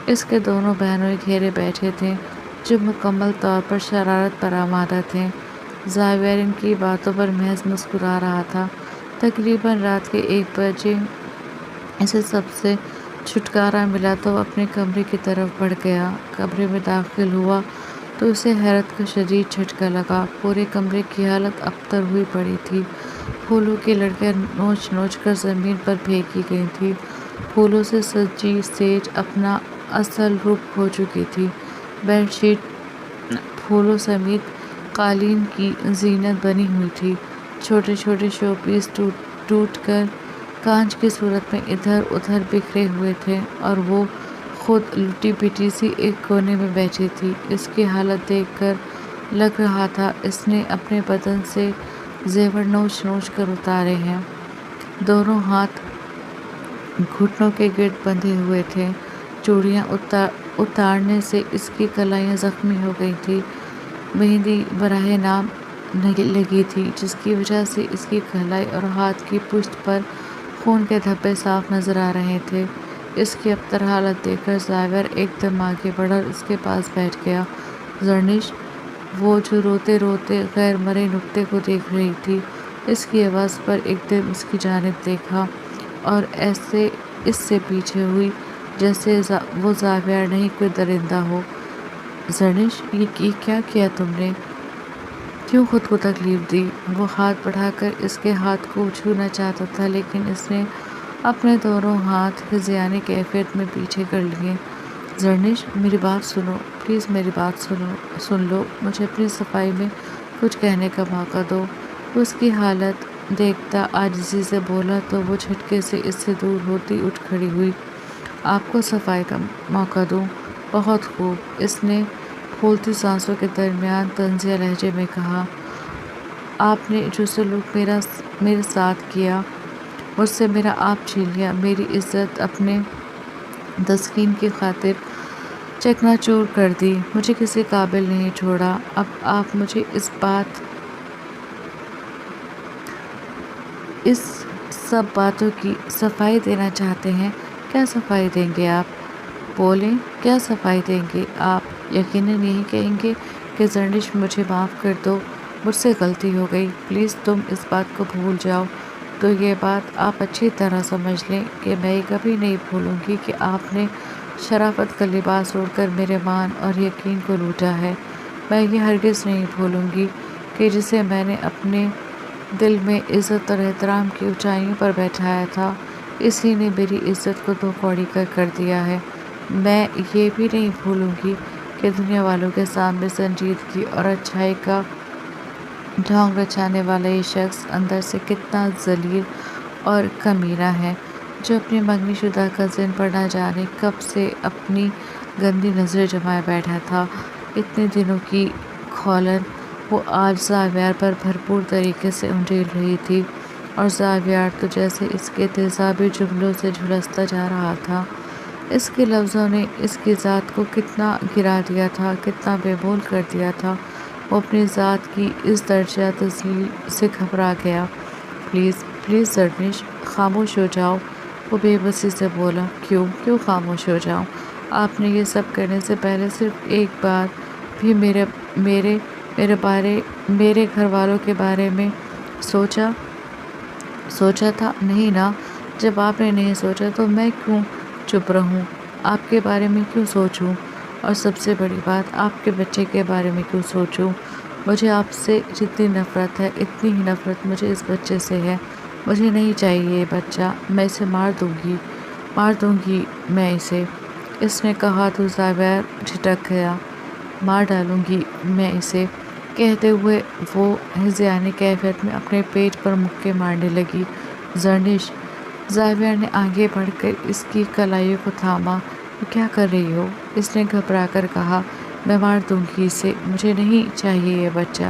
اس کے دونوں بہنوئی گھیرے بیٹھے تھے، جو مکمل طور پر شرارت پر آمادہ تھے۔ زاویار ان کی باتوں پر محض مسکرا رہا تھا۔ تقریباً رات کے 1 بجے اسے سب سے چھٹکارا ملا تو وہ اپنے کمرے کی طرف بڑھ گیا۔ کمرے میں داخل ہوا تو اسے حیرت کا شدید جھٹکا لگا۔ پورے کمرے کی حالت ابتر ہوئی پڑی تھی۔ پھولوں کی لڑیاں نوچ نوچ کر زمین پر پھینکی گئی تھیں۔ پھولوں سے سجی سیج اپنا اصل روپ کھو چکی تھی۔ بیڈ شیٹ پھولوں سمیت قالین کی زینت بنی ہوئی تھی۔ چھوٹے چھوٹے شو پیس ٹوٹ کر کانچ کی صورت میں ادھر ادھر بکھرے ہوئے تھے، اور وہ خود لٹی پٹی سی ایک کونے میں بیٹھی تھی۔ اس کی حالت دیکھ کر لگ رہا تھا اس نے اپنے بدن سے زیور نوچ نوچ کر اتارے ہیں۔ دونوں ہاتھ گھٹنوں کے گرد بندھے ہوئے تھے۔ چوڑیاں اتارنے سے اس کی کلائیاں زخمی ہو گئی تھیں۔ مہندی براہ نام لگی تھی، جس کی وجہ سے اس کی کلائی اور ہاتھ کی پشت پر خون کے دھبے صاف نظر آ رہے تھے۔ اس کی ابتر حالت دیکھ کر زاویار ایک دم آگے بڑھا اور اس کے پاس بیٹھ گیا۔ زرنش، وہ جو روتے روتے غیر مرئی نکتے کو دیکھ رہی تھی، اس کی آواز پر ایک دم اس کی جانب دیکھا اور ایسے اس سے پیچھے ہوئی جیسے وہ زاویار نہیں کوئی درندہ ہو۔ زرنش، یہ کیا کیا تم نے؟ کیوں خود کو تکلیف دی؟ وہ ہاتھ بڑھا کر اس کے ہاتھ کو چھونا چاہتا تھا، لیکن اس نے اپنے دونوں ہاتھ ہذیانی کیفیت میں پیچھے کر لیے۔ زرنش، میری بات سنو، پلیز میری بات سن لو، مجھے اپنی صفائی میں کچھ کہنے کا موقع دو۔ اس کی حالت دیکھتا عاجزی سے بولا تو وہ جھٹکے سے اس سے دور ہوتی اٹھ کھڑی ہوئی۔ آپ کو صفائی کا موقع دوں؟ بہت خوب، اس نے پھولتی سانسوں کے درمیان طنزیہ لہجے میں کہا۔ آپ نے جو سلوک میرے ساتھ کیا، مجھ سے میرا آپ چھین لیا، میری عزت اپنے تسکین کی خاطر چکنا چور کر دی، مجھے کسی قابل نہیں چھوڑا۔ اب آپ مجھے اس سب باتوں کی صفائی دینا چاہتے ہیں۔ کیا صفائی دیں گے آپ؟ بولیں، کیا صفائی دیں گے آپ؟ یقیناً یہی کہیں گے کہ زرنش، مجھے معاف کر دو، مجھ سے غلطی ہو گئی، پلیز تم اس بات کو بھول جاؤ۔ تو یہ بات آپ اچھی طرح سمجھ لیں کہ میں یہ کبھی نہیں بھولوں گی کہ آپ نے شرافت کا لباس اوڑھ کر میرے مان اور یقین کو لوٹا ہے۔ میں یہ ہرگز نہیں بھولوں گی کہ جسے میں نے اپنے دل میں عزت اور احترام کی اونچائیوں پر بیٹھایا تھا، اسی نے میری عزت کو دو کوڑی کر دیا ہے۔ میں یہ بھی نہیں بھولوں گی کہ دنیا والوں کے سامنے سنجیدگی اور اچھائی کا ڈھونگ رچانے والا یہ شخص اندر سے کتنا ذلیل اور کمینہ ہے۔ جو اپنی منگنی شدہ کزن پر نہ جانے کب سے اپنی گندی نظر جمائے بیٹھا تھا۔ اتنے دنوں کی کھولن وہ آج زاویار پر بھرپور طریقے سے انڈیل رہی تھی، اور زاویار تو جیسے اس کے تیزابی جملوں سے جھلستا جا رہا تھا۔ اس کے لفظوں نے اس کی ذات کو کتنا گرا دیا تھا، کتنا بے بول کر دیا تھا۔ وہ اپنی ذات کی اس درجہ تذلیل سے گھبرا گیا۔ پلیز پلیز زرنش، خاموش ہو جاؤ، وہ بے بسی سے بولا۔ کیوں خاموش ہو جاؤں؟ آپ نے یہ سب کرنے سے پہلے صرف ایک بار بھی میرے گھر والوں کے بارے میں سوچا تھا؟ نہیں نا۔ جب آپ نے نہیں سوچا تو میں کیوں چپ رہوں؟ آپ کے بارے میں کیوں سوچوں؟ اور سب سے بڑی بات، آپ کے بچے کے بارے میں کیوں سوچوں؟ مجھے آپ سے جتنی نفرت ہے، اتنی ہی نفرت مجھے اس بچے سے ہے۔ مجھے نہیں چاہیے یہ بچہ، میں اسے مار دوں گی میں اسے۔ اس نے کہا تو زاویار جھٹک گیا۔ مار ڈالوں گی میں اسے، کہتے ہوئے وہ ہذیانی کیفیت میں اپنے پیٹ پر مکے مارنے لگی۔ زرنش! زاویار نے آگے بڑھ کر اس کی کلائیوں کو تھاما۔ یہ کیا کر رہی ہو؟ اس نے گھبرا کر کہا۔ میں مار دوں گی اسے، مجھے نہیں چاہیے یہ بچہ،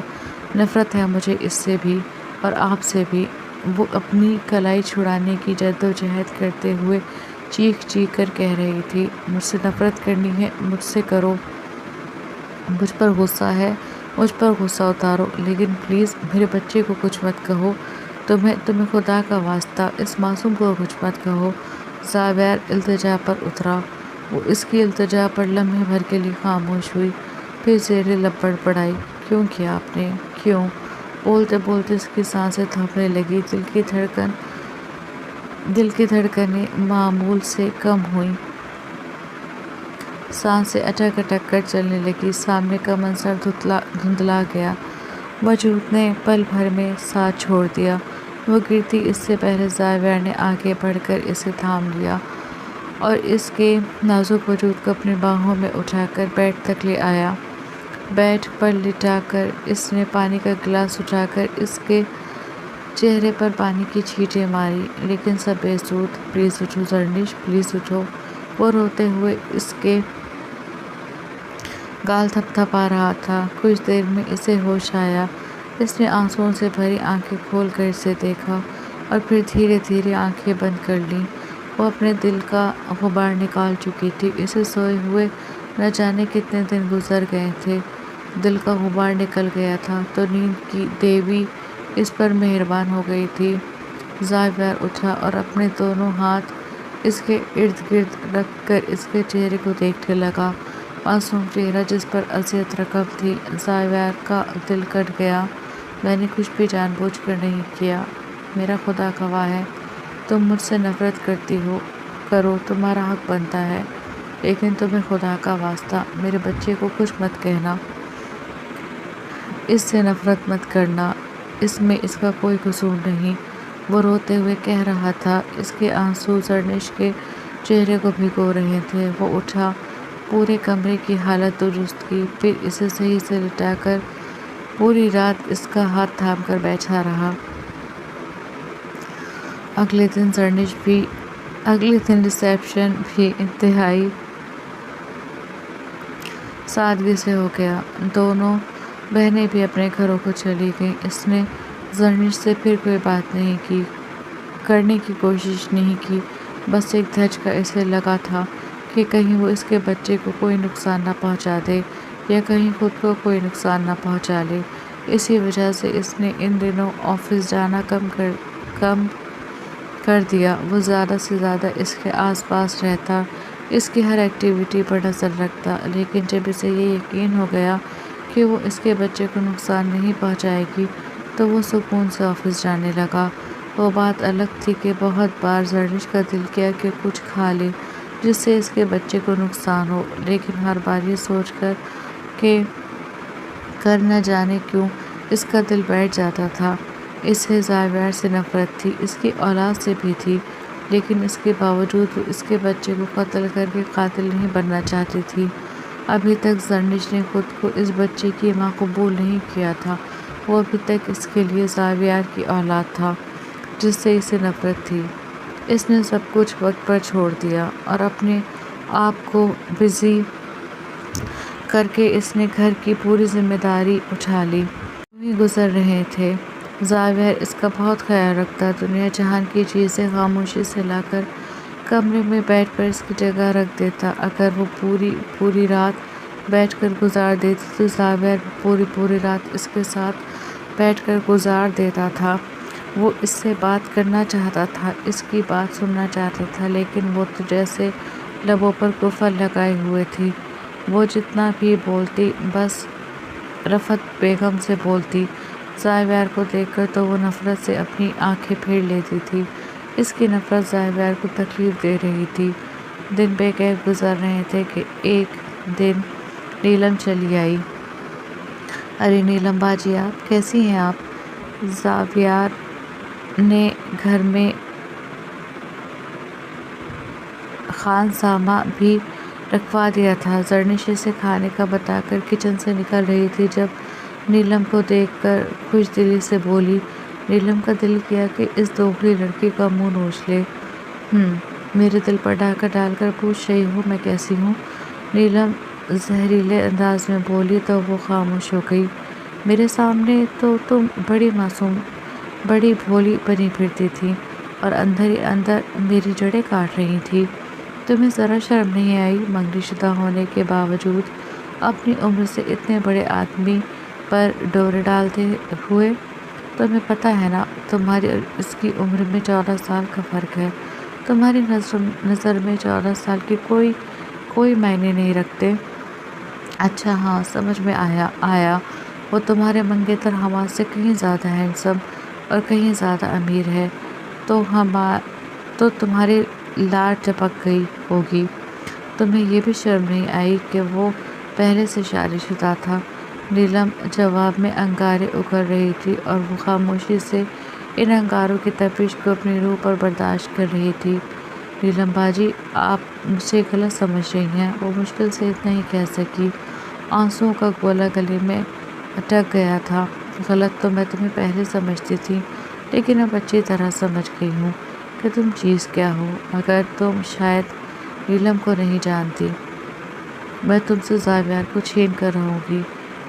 نفرت ہے مجھے اس سے بھی اور آپ سے بھی۔ وہ اپنی کلائی چھڑانے کی جدوجہد کرتے ہوئے چیخ کر کہہ رہی تھی۔ مجھ سے نفرت کرنی ہے، مجھ سے کرو۔ مجھ پر غصہ ہے، مجھ پر غصہ اتارو، لیکن پلیز میرے بچے کو کچھ مت کہو۔ تمہیں خدا کا واسطہ اس معصوم کو کچھ مت کہو۔ زاویار التجا پر اترا۔ وہ اس کی التجا پر لمحے بھر کے لیے خاموش ہوئی، پھر زیر لب بڑبڑائی۔ کیوں کیا آپ نے؟ کیوں؟ بولتے بولتے اس کی سانسیں تھمنے لگی، دل کی دھڑکنیں معمول سے کم ہوئیں، سانسیں اٹک اٹک کر چلنے لگی۔ سامنے کا منظر دھندلا گیا، وجود نے پل بھر میں ساتھ چھوڑ دیا۔ وہ گرتی اس سے پہلے زاویار نے آگے بڑھ کر اسے تھام لیا اور اس کے نازک وجود کو اپنی باہوں میں اٹھا کر بیڈ تک لے آیا۔ بیڈ پر لٹا کر اس نے پانی کا گلاس اٹھا کر اس کے چہرے پر پانی کی چھینٹیں ماری، لیکن سب بے سود۔ پلیز اٹھو زرنش، پلیز اٹھو۔ وہ روتے ہوئے اس کے گال تھپ تھپا رہا تھا۔ کچھ دیر میں اسے ہوش آیا۔ اس نے آنسوؤں سے بھری آنکھیں کھول کر اسے دیکھا اور پھر دھیرے دھیرے آنکھیں بند کر لیں۔ وہ اپنے دل کا غبار نکال چکی تھی۔ اسے سوئے ہوئے نہ جانے کتنے دن گزر گئے تھے۔ دل کا غبار نکل گیا تھا تو نیند کی دیوی اس پر مہربان ہو گئی تھی۔ زاویار اٹھا اور اپنے دونوں ہاتھ اس کے ارد گرد رکھ کر اس کے چہرے کو دیکھنے لگا، معصوم چہرہ جس پر اذیت رقم تھی۔ زاویار کا دل کٹ گیا۔ میں نے کچھ بھی جان بوجھ کر نہیں کیا، میرا خدا گواہ ہے۔ تم مجھ سے نفرت کرو، تمہارا حق بنتا ہے، لیکن تمہیں خدا کا واسطہ میرے بچے کو کچھ مت کہنا، اس سے نفرت مت کرنا، اس میں اس کا کوئی قصور نہیں۔ وہ روتے ہوئے کہہ رہا تھا، اس کے آنسو زرنش کے چہرے کو بھگو رہے تھے۔ وہ اٹھا، پورے کمرے کی حالت درست کی، پھر اسے صحیح سے لٹا کر پوری رات اس کا ہاتھ تھام کر بیٹھا رہا۔ اگلے دن ریسیپشن بھی انتہائی سادگی سے ہو گیا۔ دونوں بہنیں بھی اپنے گھروں کو چلی گئیں۔ اس نے زرنش سے پھر کوئی بات کرنے کی کوشش نہیں کی، بس ایک دھچکا اسے لگا تھا کہ کہیں وہ اس کے بچے کو کوئی نقصان نہ پہنچا دے یا کہیں خود کو کوئی نقصان نہ پہنچا لے۔ اسی وجہ سے اس نے ان دنوں آفس جانا کم کر دیا۔ وہ زیادہ سے زیادہ اس کے آس پاس رہتا، اس کی ہر ایکٹیویٹی پر نظر رکھتا، لیکن جب اسے یہ یقین ہو گیا کہ وہ اس کے بچے کو نقصان نہیں پہنچائے گی تو وہ سکون سے آفس جانے لگا۔ وہ بات الگ تھی کہ بہت بار زرنش کا دل کیا کہ کچھ کھا لے جس سے اس کے بچے کو نقصان ہو، لیکن ہر بار یہ سوچ کر کہ کر نہ جانے کیوں اس کا دل بیٹھ جاتا تھا۔ اسے زاویار سے نفرت تھی، اس کی اولاد سے بھی تھی، لیکن اس کے باوجود وہ اس کے بچے کو قتل کر کے قاتل نہیں بننا چاہتی تھی۔ ابھی تک زرنش نے خود کو اس بچے کی ماں قبول نہیں کیا تھا۔ وہ ابھی تک اس کے لیے زاویار کی اولاد تھا، جس سے اسے نفرت تھی۔ اس نے سب کچھ وقت پر چھوڑ دیا اور اپنے آپ کو بزی کر کے اس نے گھر کی پوری ذمہ داری اٹھا لی۔ وہی گزر رہے تھے۔ زاویہ اس کا بہت خیال رکھتا، دنیا جہان کی چیزیں خاموشی سے لا کر کمرے میں بیٹھ پر اس کی جگہ رکھ دیتا۔ اگر وہ پوری رات بیٹھ کر گزار دیتی تو زاویہ پوری رات اس کے ساتھ بیٹھ کر گزار دیتا تھا۔ وہ اس سے بات کرنا چاہتا تھا، اس کی بات سننا چاہتا تھا، لیکن وہ تو جیسے لبوں پر قفل لگائے ہوئے تھی۔ وہ جتنا بھی بولتی بس رفعت بیگم سے بولتی۔ زاویہ کو دیکھ کر تو وہ نفرت سے اپنی آنکھیں پھیر لیتی تھی۔ اس کی نفرت زاویہ کو تکلیف دے رہی تھی۔ دن بے قید گزر رہے تھے کہ ایک دن نیلم چلی آئی۔ ارے نیلم باجی، آپ کیسی ہیں آپ؟ زاویہ نے گھر میں خانسامہ بھی رکھوا دیا تھا۔ زرنش اسے کھانے کا بتا کر کچن سے نکل رہی تھی جب نیلم کو دیکھ کر خوش دلی سے بولی۔ نیلم کا دل کیا کہ اس دوگلی لڑکی کا منہ نوچ لے۔ میرے دل پر ڈاکہ ڈال کر پوچھ رہی ہو میں کیسی ہوں؟ نیلم زہریلے انداز میں بولی تو وہ خاموش ہو گئی۔ میرے سامنے تو تم بڑی معصوم، بڑی بھولی بنی پھرتی تھی اور اندر ہی اندر میری جڑیں کاٹ رہی تھی۔ تمہیں ذرا شرم نہیں آئی منگنی شدہ ہونے کے باوجود اپنی عمر سے اتنے بڑے آدمی پر ڈورے ڈالتے ہوئے؟ تمہیں پتہ ہے نا تمہاری اور اس کی عمر میں 14 سال کا فرق ہے۔ تمہاری نظر میں 14 سال کی کوئی معنی نہیں رکھتے۔ اچھا ہاں، سمجھ میں آیا وہ تمہارے منگیتر حماد سے کہیں زیادہ ہینڈسم اور کہیں زیادہ امیر ہے تو تمہاری لاٹ ٹپک گئی ہوگی۔ تمہیں یہ بھی شرم نہیں آئی کہ وہ پہلے سے شادی شدہ تھا؟ نیلم جواب میں انگارے اگل رہی تھی اور وہ خاموشی سے ان انگاروں کی تپش کو اپنی روح پر برداشت کر رہی تھی۔ نیلم باجی، آپ مجھے غلط سمجھ رہی ہیں، وہ مشکل سے اتنا ہی کہہ سکی۔ آنسوؤں کا گولا گلے میں اٹک گیا تھا۔ غلط تو میں تمہیں پہلے سمجھتی تھی، لیکن اب اچھی طرح سمجھ گئی ہوں کہ تم چیز کیا ہو، مگر تم شاید نیلم کو نہیں جانتی۔ میں تم سے زاویہ کو چھین کر رہوں گی،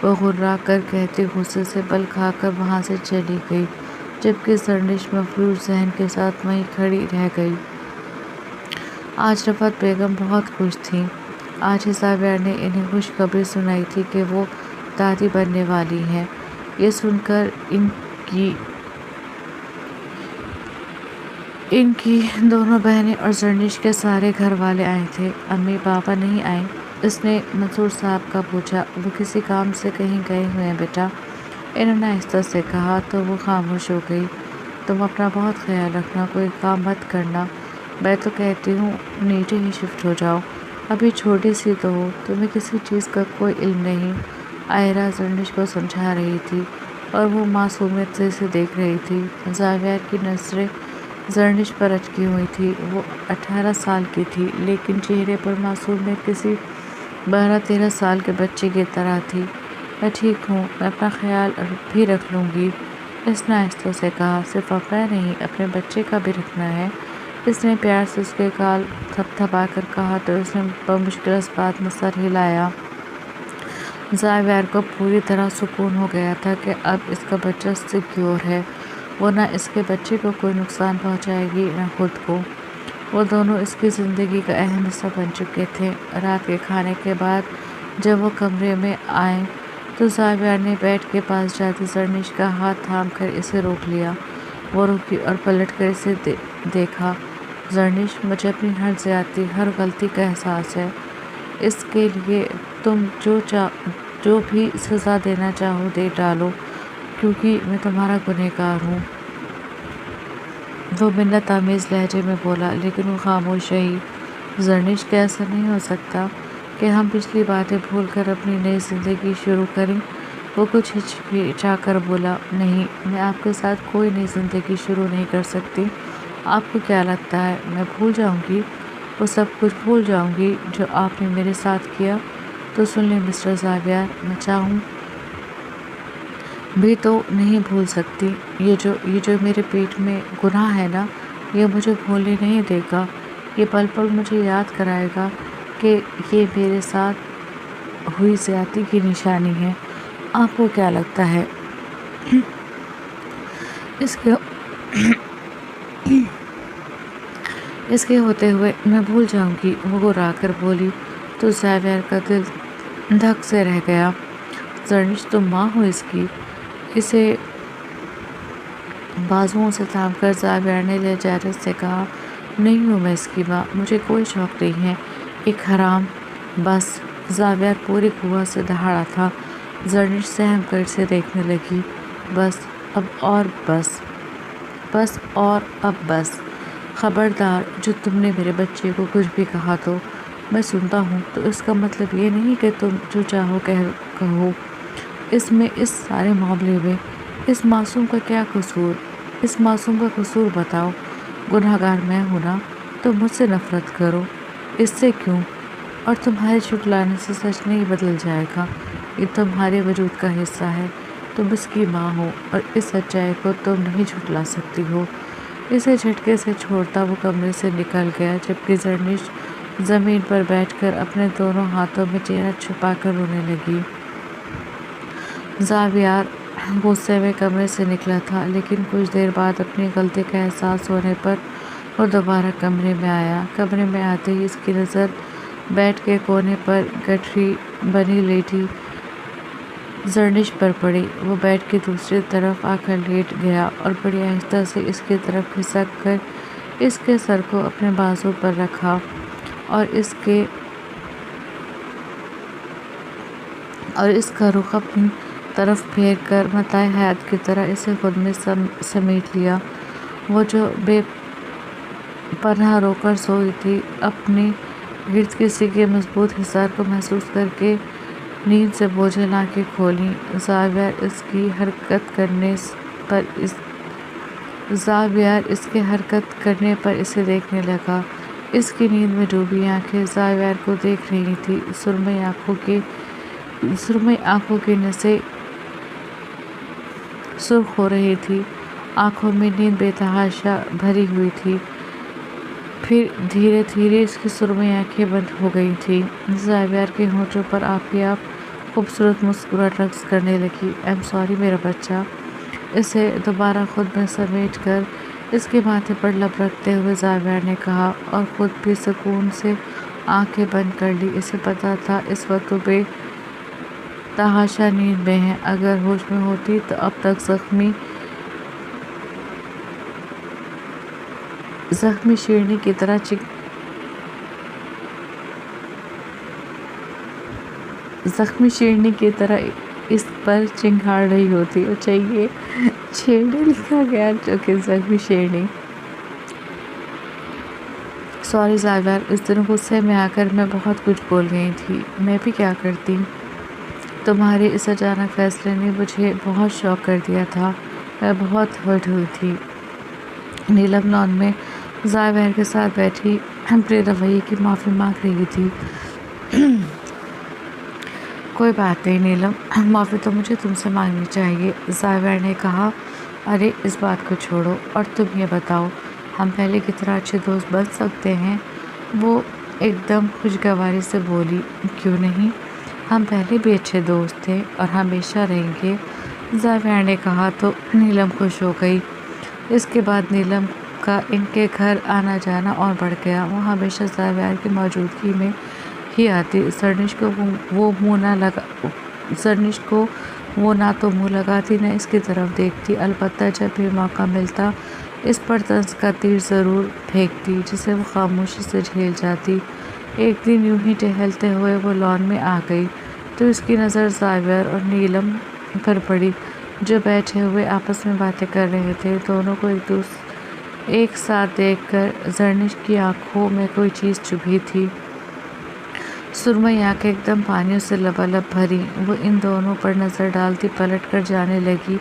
وہ غرا کر کہتی غصے سے بل کھا کر وہاں سے چلی گئی، جبکہ زرنش مفلوج ذہن کے ساتھ وہیں کھڑی رہ گئی۔ آج رفعت بیگم بہت خوش تھیں۔ آج ہی زاویہ نے انہیں خوشخبری سنائی تھی کہ وہ دادی بننے والی ہیں۔ یہ سن کر ان کی دونوں بہنیں اور زرنش کے سارے گھر والے آئے تھے۔ امی بابا نہیں آئے؟ اس نے منصور صاحب کا پوچھا۔ وہ کسی کام سے کہیں گئے ہوئے ہیں بیٹا، انہوں نے آہستہ سے کہا تو وہ خاموش ہو گئی۔ تم اپنا بہت خیال رکھنا، کوئی کام مت کرنا، میں تو کہتی ہوں نیچے ہی شفٹ ہو جاؤ، ابھی چھوٹی سی تو ہو، تمہیں کسی چیز کا کوئی علم نہیں۔ عائرہ زرنش کو سمجھا رہی تھی اور وہ معصومیت سے اسے دیکھ رہی تھی۔ زاویہ کی نظریں زرنش پر اٹکی ہوئی تھی۔ وہ 18 سال کی تھی، لیکن چہرے پر معصومیت کسی 12-13 سال کے بچے کی طرح تھی۔ میں ٹھیک ہوں، میں اپنا خیال بھی رکھ لوں گی، اس نے آہستہ سے کہا۔ صرف اپنا نہیں، اپنے بچے کا بھی رکھنا ہے، اس نے پیار سے اس کے گال تھپتھپا کر کہا تو اس نے بمشکل اس بات میں سر ہلایا۔ زاویہ کو پوری طرح سکون ہو گیا تھا کہ اب اس کا بچہ سیکیور ہے، وہ نہ اس کے بچے کو کوئی نقصان پہنچائے گی نہ خود کو۔ وہ دونوں اس کی زندگی کا اہم حصہ بن چکے تھے۔ رات کے کھانے کے بعد جب وہ کمرے میں آئے تو زاویہ نے بیڈ کے پاس جاتی زرنش کا ہاتھ تھام کر اسے روک لیا۔ وہ رکی اور پلٹ کر اسے دیکھا۔ زرنش، مجھے اپنی ہر زیادتی، ہر غلطی کا احساس ہے، اس کے لیے تم جو بھی سزا دینا چاہو دے ڈالو، کیونکہ میں تمہارا گنہگار ہوں۔ وہ منت آمیز لہجے میں بولا، لیکن وہ خاموش رہی۔ زرنش، کیا ایسا نہیں ہو سکتا کہ ہم پچھلی باتیں بھول کر اپنی نئی زندگی شروع کریں؟ وہ کچھ ہچکچا کر بولا، نہیں، میں آپ کے ساتھ کوئی نئی زندگی شروع نہیں کر سکتی۔ آپ کو کیا لگتا ہے میں بھول جاؤں گی؟ وہ سب کچھ بھول جاؤں گی جو آپ نے میرے ساتھ کیا؟ تو سن لیں مسٹر زاویہ، میں چاہوں بھی تو نہیں بھول سکتی۔ یہ جو میرے پیٹ میں گناہ ہے نا، یہ مجھے بھولنے نہیں دے گا، یہ پل پل مجھے یاد کرائے گا کہ یہ میرے ساتھ ہوئی زیادتی کی نشانی ہے۔ آپ کو کیا لگتا ہے اس کے ہوتے ہوئے میں بھول جاؤں گی؟ وہ گھبرا کر بولی تو زاویہ کا دل دھک سے رہ گیا۔ زرنش تم ماں ہو اس کی؟ اسے بازوؤں سے تھام کر زاویہ نے لجاجت سے کہا، نہیں ہوں میں اس کی ماں، مجھے کوئی شوق نہیں ہے، ایک حرام۔ بس۔ زاویہ پوری قوت سے دہاڑا تھا۔ زرنش سہم کر اسے دیکھنے لگی۔ بس اب اور بس، بس اور اب بس، خبردار جو تم نے میرے بچے کو کچھ بھی کہا تو میں سنتا ہوں، تو اس کا مطلب یہ نہیں کہ تم جو چاہو کہو۔ اس میں، اس سارے معاملے میں اس معصوم کا کیا قصور؟ اس معصوم کا قصور بتاؤ۔ گنہگار میں ہوں نا، تو مجھ سے نفرت کرو، اس سے کیوں؟ اور تمہارے جھٹلانے سے سچ نہیں بدل جائے گا، یہ تمہارے وجود کا حصہ ہے، تم اس کی ماں ہو اور اس سچائی کو تم نہیں جھٹلا سکتی ہو۔ اسے جھٹکے سے چھوڑتا وہ کمرے سے نکل گیا، جبکہ زرنش زمین پر بیٹھ کر اپنے دونوں ہاتھوں میں چہرہ چھپا کر رونے لگی۔ زاویہ غصے میں کمرے سے نکلا تھا، لیکن کچھ دیر بعد اپنی غلطی کا احساس ہونے پر وہ دوبارہ کمرے میں آیا۔ کمرے میں آتے ہی اس کی نظر بیڈ کے کونے پر گٹھری بنی لیٹی زرنش پر پڑی۔ وہ بیڈ کی دوسری طرف آ کر لیٹ گیا اور بڑی آہستہ سے اس کی طرف کھسک کر اس کے سر کو اپنے بازو پر رکھا اور اس کا رخ اپنی طرف پھیر کر متاع حیات کی طرح اسے خود میں سمیٹ لیا۔ وہ جو بے پناہ رو کر سوئی تھی، اپنے گرد کسی کے مضبوط حصار کو محسوس کر کے نیند سے بوجھل آنکھیں کھولیں۔ زاویہ اس کی حرکت کرنے پر اسے دیکھنے لگا۔ اس کی نیند میں ڈوبی آنکھیں زاویہ کو دیکھ رہی تھیں۔ سرمئی آنکھوں کی نسیں سرخ ہو رہی تھیں، آنکھوں میں نیند بے تحاشا بھری ہوئی تھی۔ پھر دھیرے دھیرے اس کی سرمئی آنکھیں بند ہو گئی تھیں۔ زاویہ کے ہونٹوں پر آپ ہی آپ خوبصورت مسکراہٹ رقص کرنے لگی۔ "آئی ایم سوری میرا بچہ"، اسے دوبارہ خود میں سمیٹ کر اس کے ماتھے پر لب رکھتے ہوئے زاویہ نے کہا، اور خود بھی سکون سے آنکھیں بند کر لی۔ اسے پتہ تھا اس وقت وہ بے تحاشا نیند میں ہے، اگر ہوش میں ہوتی تو اب تک زخمی شیرنی کی طرح اس پر چنگھاڑ رہی ہوتی، اور چاہیے چھیڑنے لکھا گیا جو کہ زخمی شیرنی۔ سوری زاویہ، اس دن غصے میں آ کر میں بہت کچھ بول گئی تھی، میں بھی کیا کرتی؟ تمہارے اس اچانک فیصلے نے مجھے بہت شاک کر دیا تھا، میں بہت ہرٹ ہوئی تھی۔ نیلم لان میں زاویہ کے ساتھ بیٹھی اپنے رویے کی معافی مانگ رہی تھی۔ کوئی بات نہیں نیلم، معافی تو مجھے تم سے مانگنی چاہیے، زاویہ نے کہا۔ ارے اس بات کو چھوڑو اور تم یہ بتاؤ، ہم پہلے کی طرح اچھے دوست بن سکتے ہیں؟ وہ ایک دم خوشگواری سے بولی۔ کیوں نہیں؟ ہم پہلے بھی اچھے دوست تھے اور ہمیشہ رہیں گے، زاویہ نے کہا تو نیلم خوش ہو گئی۔ اس کے بعد نیلم کا ان کے گھر آنا جانا اور بڑھ گیا۔ وہ ہمیشہ زاویہ کی موجودگی میں ہی آتی۔ زرنش کو وہ نہ تو منہ لگاتی نہ اس کی طرف دیکھتی، البتہ جب بھی موقع ملتا اس پر طنز کا تیر ضرور پھینکتی، جسے وہ خاموشی سے جھیل جاتی۔ ایک دن یوں ہی ٹہلتے ہوئے وہ لان میں آ گئی تو اس کی نظر زاویہ اور نیلم پر پڑی، جو بیٹھے ہوئے آپس میں باتیں کر رہے تھے۔ دونوں کو ایک ساتھ دیکھ کر زرنش کی آنکھوں میں کوئی چیز چبھی تھی۔ سرمئی آنکھیں ایک دم پانیوں سے لبالب بھری، وہ ان دونوں پر نظر ڈالتی پلٹ کر جانے لگی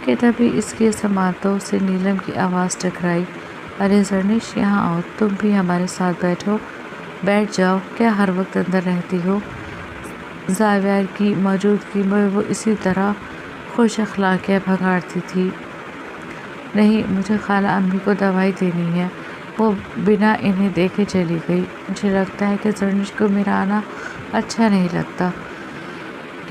کہ تبھی اس کی سماعتوں سے نیلم کی آواز ٹکرائی۔ ارے زرنش، یہاں آؤ، تم بھی ہمارے ساتھ بیٹھ جاؤ، کیا ہر وقت اندر رہتی ہو؟ زاویہ کی موجودگی میں وہ اسی طرح خوش اخلاقیاں بھنگاڑتی تھی۔ نہیں، مجھے خالہ امی کو دوائی دینی ہے۔ وہ بنا انہیں دیکھے چلی گئی۔ مجھے لگتا ہے کہ زرنش کو میرا آنا اچھا نہیں لگتا،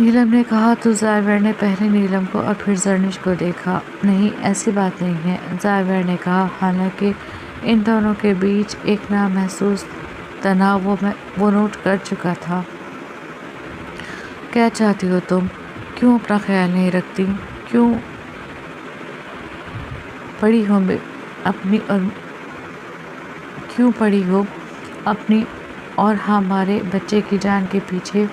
نیلم نے کہا۔ تو زاویہ نے پہلے نیلم کو اور پھر زرنش کو دیکھا۔ نہیں، ایسی بات نہیں ہے، زاویہ نے کہا، حالانکہ ان دونوں کے بیچ ایک نامحسوس تناؤ وہ نوٹ کر چکا تھا۔ کیا چاہتی ہو تم؟ کیوں اپنا خیال نہیں رکھتی؟ کیوں پڑی ہو اپنی اور ہمارے بچے کی جان کے پیچھے؟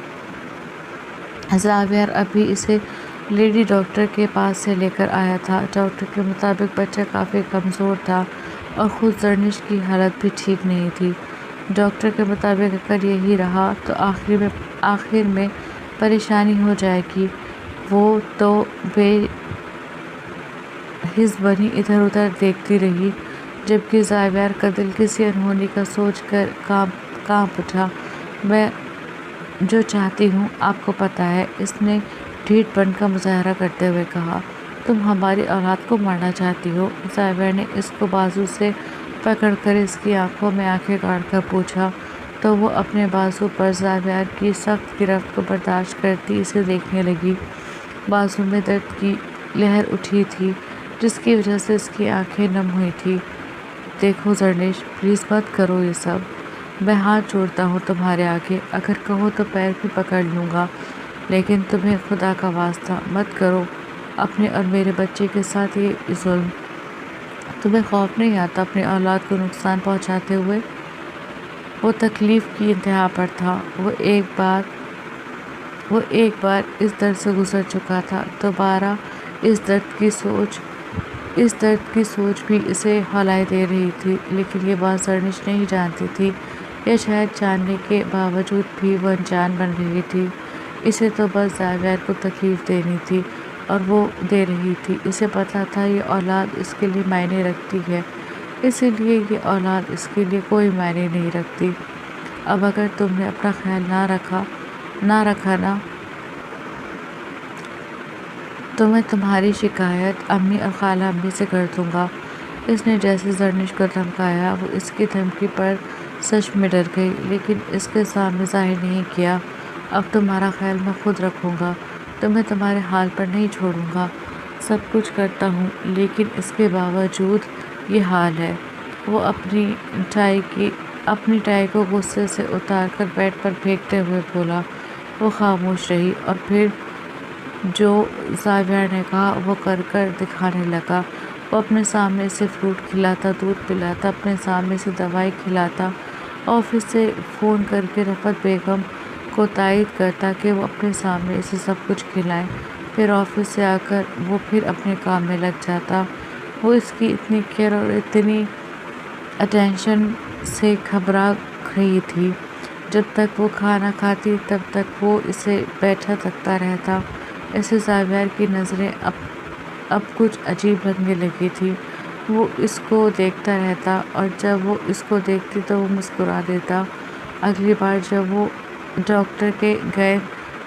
زاویہ ابھی اسے لیڈی ڈاکٹر کے پاس سے لے کر آیا تھا۔ ڈاکٹر کے مطابق بچہ کافی کمزور تھا اور خود زرنش کی حالت بھی ٹھیک نہیں تھی۔ ڈاکٹر کے مطابق اگر یہی رہا تو آخر میں پریشانی ہو جائے گی۔ وہ تو بے حس بنی ادھر ادھر دیکھتی رہی، جبکہ زاویہ کا دل کسی انہونی کا سوچ کر کانپ اٹھا۔ میں جو چاہتی ہوں آپ کو پتہ ہے، اس نے ڈھیٹ پن کا مظاہرہ کرتے ہوئے کہا۔ تم ہماری اولاد کو مارنا چاہتی ہو؟ زاویہ نے اس کو بازو سے پکڑ کر اس کی آنکھوں میں آنکھیں گاڑ کر پوچھا، تو وہ اپنے بازو پر زاویہ کی سخت گرفت کو برداشت کرتی اسے دیکھنے لگی۔ بازو میں درد کی لہر اٹھی تھی، جس کی وجہ سے اس کی آنکھیں نم ہوئی تھیں۔ دیکھو زرنش، پلیز مت کرو یہ سب۔ میں ہاتھ جوڑتا ہوں تمہارے آگے، اگر کہو تو پیر بھی پکڑ لوں گا، لیکن تمہیں خدا کا واسطہ مت کرو اپنے اور میرے بچے کے ساتھ یہ ظلم۔ تمہیں خوف نہیں آتا اپنی اولاد کو نقصان پہنچاتے ہوئے؟ وہ تکلیف کی انتہا پر تھا۔ وہ ایک بار اس درد سے گزر چکا تھا، دوبارہ اس درد کی سوچ بھی اسے ہلائے دے رہی تھی، لیکن یہ بات زرنش نہیں جانتی تھی، یا شاید جاننے کے باوجود بھی وہ انجان بن رہی تھی۔ اسے تو بس زاویہ کو تکلیف دینی تھی اور وہ دے رہی تھی۔ اسے پتہ تھا یہ اولاد اس کے لیے معنی رکھتی ہے، اسی لیے یہ اولاد اس کے لیے کوئی معنی نہیں رکھتی۔ اب اگر تم نے اپنا خیال نہ رکھا نا، تو میں تمہاری شکایت امی اور خالہ امی سے کر دوں گا۔ اس نے جیسے زرنش کو دھمکایا، وہ اس کی دھمکی پر سچ میں ڈر گئی، لیکن اس کے سامنے ظاہر نہیں کیا۔ اب تمہارا خیال میں خود رکھوں گا، تمہیں تمہارے حال پر نہیں چھوڑوں گا۔ سب کچھ کرتا ہوں، لیکن اس کے باوجود یہ حال ہے۔ وہ اپنی ٹائی کو غصے سے اتار کر بیڈ پر پھینکتے ہوئے بولا۔ وہ خاموش رہی اور پھر جو زاویہ نے کہا وہ کر دکھانے لگا۔ وہ اپنے سامنے سے فروٹ کھلاتا، دودھ پلاتا، اپنے سامنے سے دوائی کھلاتا، آفس سے فون کر کے رفعت بیگم کو تائید کرتا کہ وہ اپنے سامنے اسے سب کچھ کھلائیں۔ پھر آفس سے آ کر وہ پھر اپنے کام میں لگ جاتا۔ وہ اس کی اتنی کیئر اور اتنی اٹینشن سے گھبرا رہی تھی۔ جب تک وہ کھانا کھاتی تب تک وہ اسے بیٹھا تکتا رہتا۔ اسے زاویہ کی نظریں اب کچھ عجیب لگنے لگی تھی۔ وہ اس کو دیکھتا رہتا اور جب وہ اس کو دیکھتی تو وہ مسکرا دیتا۔ اگلی بار جب وہ ڈاکٹر کے گئے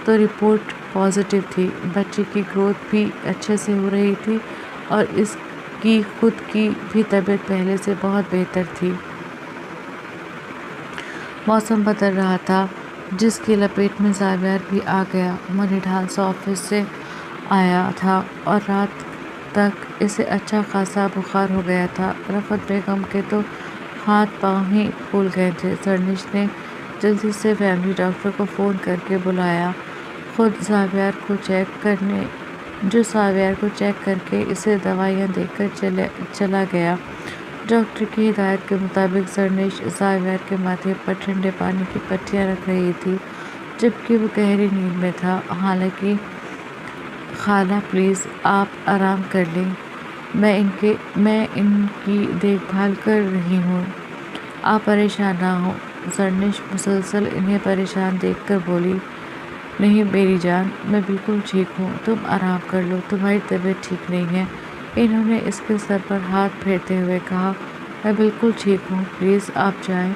تو رپورٹ پازیٹیو تھی۔ بچے کی گروتھ بھی اچھے سے ہو رہی تھی اور اس کی خود کی بھی طبیعت پہلے سے بہت بہتر تھی۔ موسم بدل رہا تھا، جس کی لپیٹ میں زاویہ بھی آ گیا۔ وہ نڈھال سے آفس سے آیا تھا اور رات تک اسے اچھا خاصا بخار ہو گیا تھا۔ رفعت بیگم کے تو ہاتھ پاؤں ہی پھول گئے تھے۔ زرنش نے جلدی سے فیملی ڈاکٹر کو فون کر کے بلایا، خود زاویہ کو چیک کر کے اسے دوائیاں دے کر چلا گیا۔ ڈاکٹر کی ہدایت کے مطابق زرنش زاویہ کے ماتھے پر ٹھنڈے پانی کی پٹیاں رکھ رہی تھی، جبکہ وہ گہری نیند میں تھا۔ حالانکہ خالہ پلیز آپ آرام کر لیں، میں ان کی دیکھ بھال کر رہی ہوں، آپ پریشان نہ ہوں۔ زرنش مسلسل انہیں پریشان دیکھ کر بولی، نہیں میری جان، میں بالکل ٹھیک ہوں، تم آرام کر لو، تمہاری طبیعت ٹھیک نہیں ہے۔ انہوں نے اس کے سر پر ہاتھ پھیرتے ہوئے کہا، میں بالکل ٹھیک ہوں، پلیز آپ جائیں،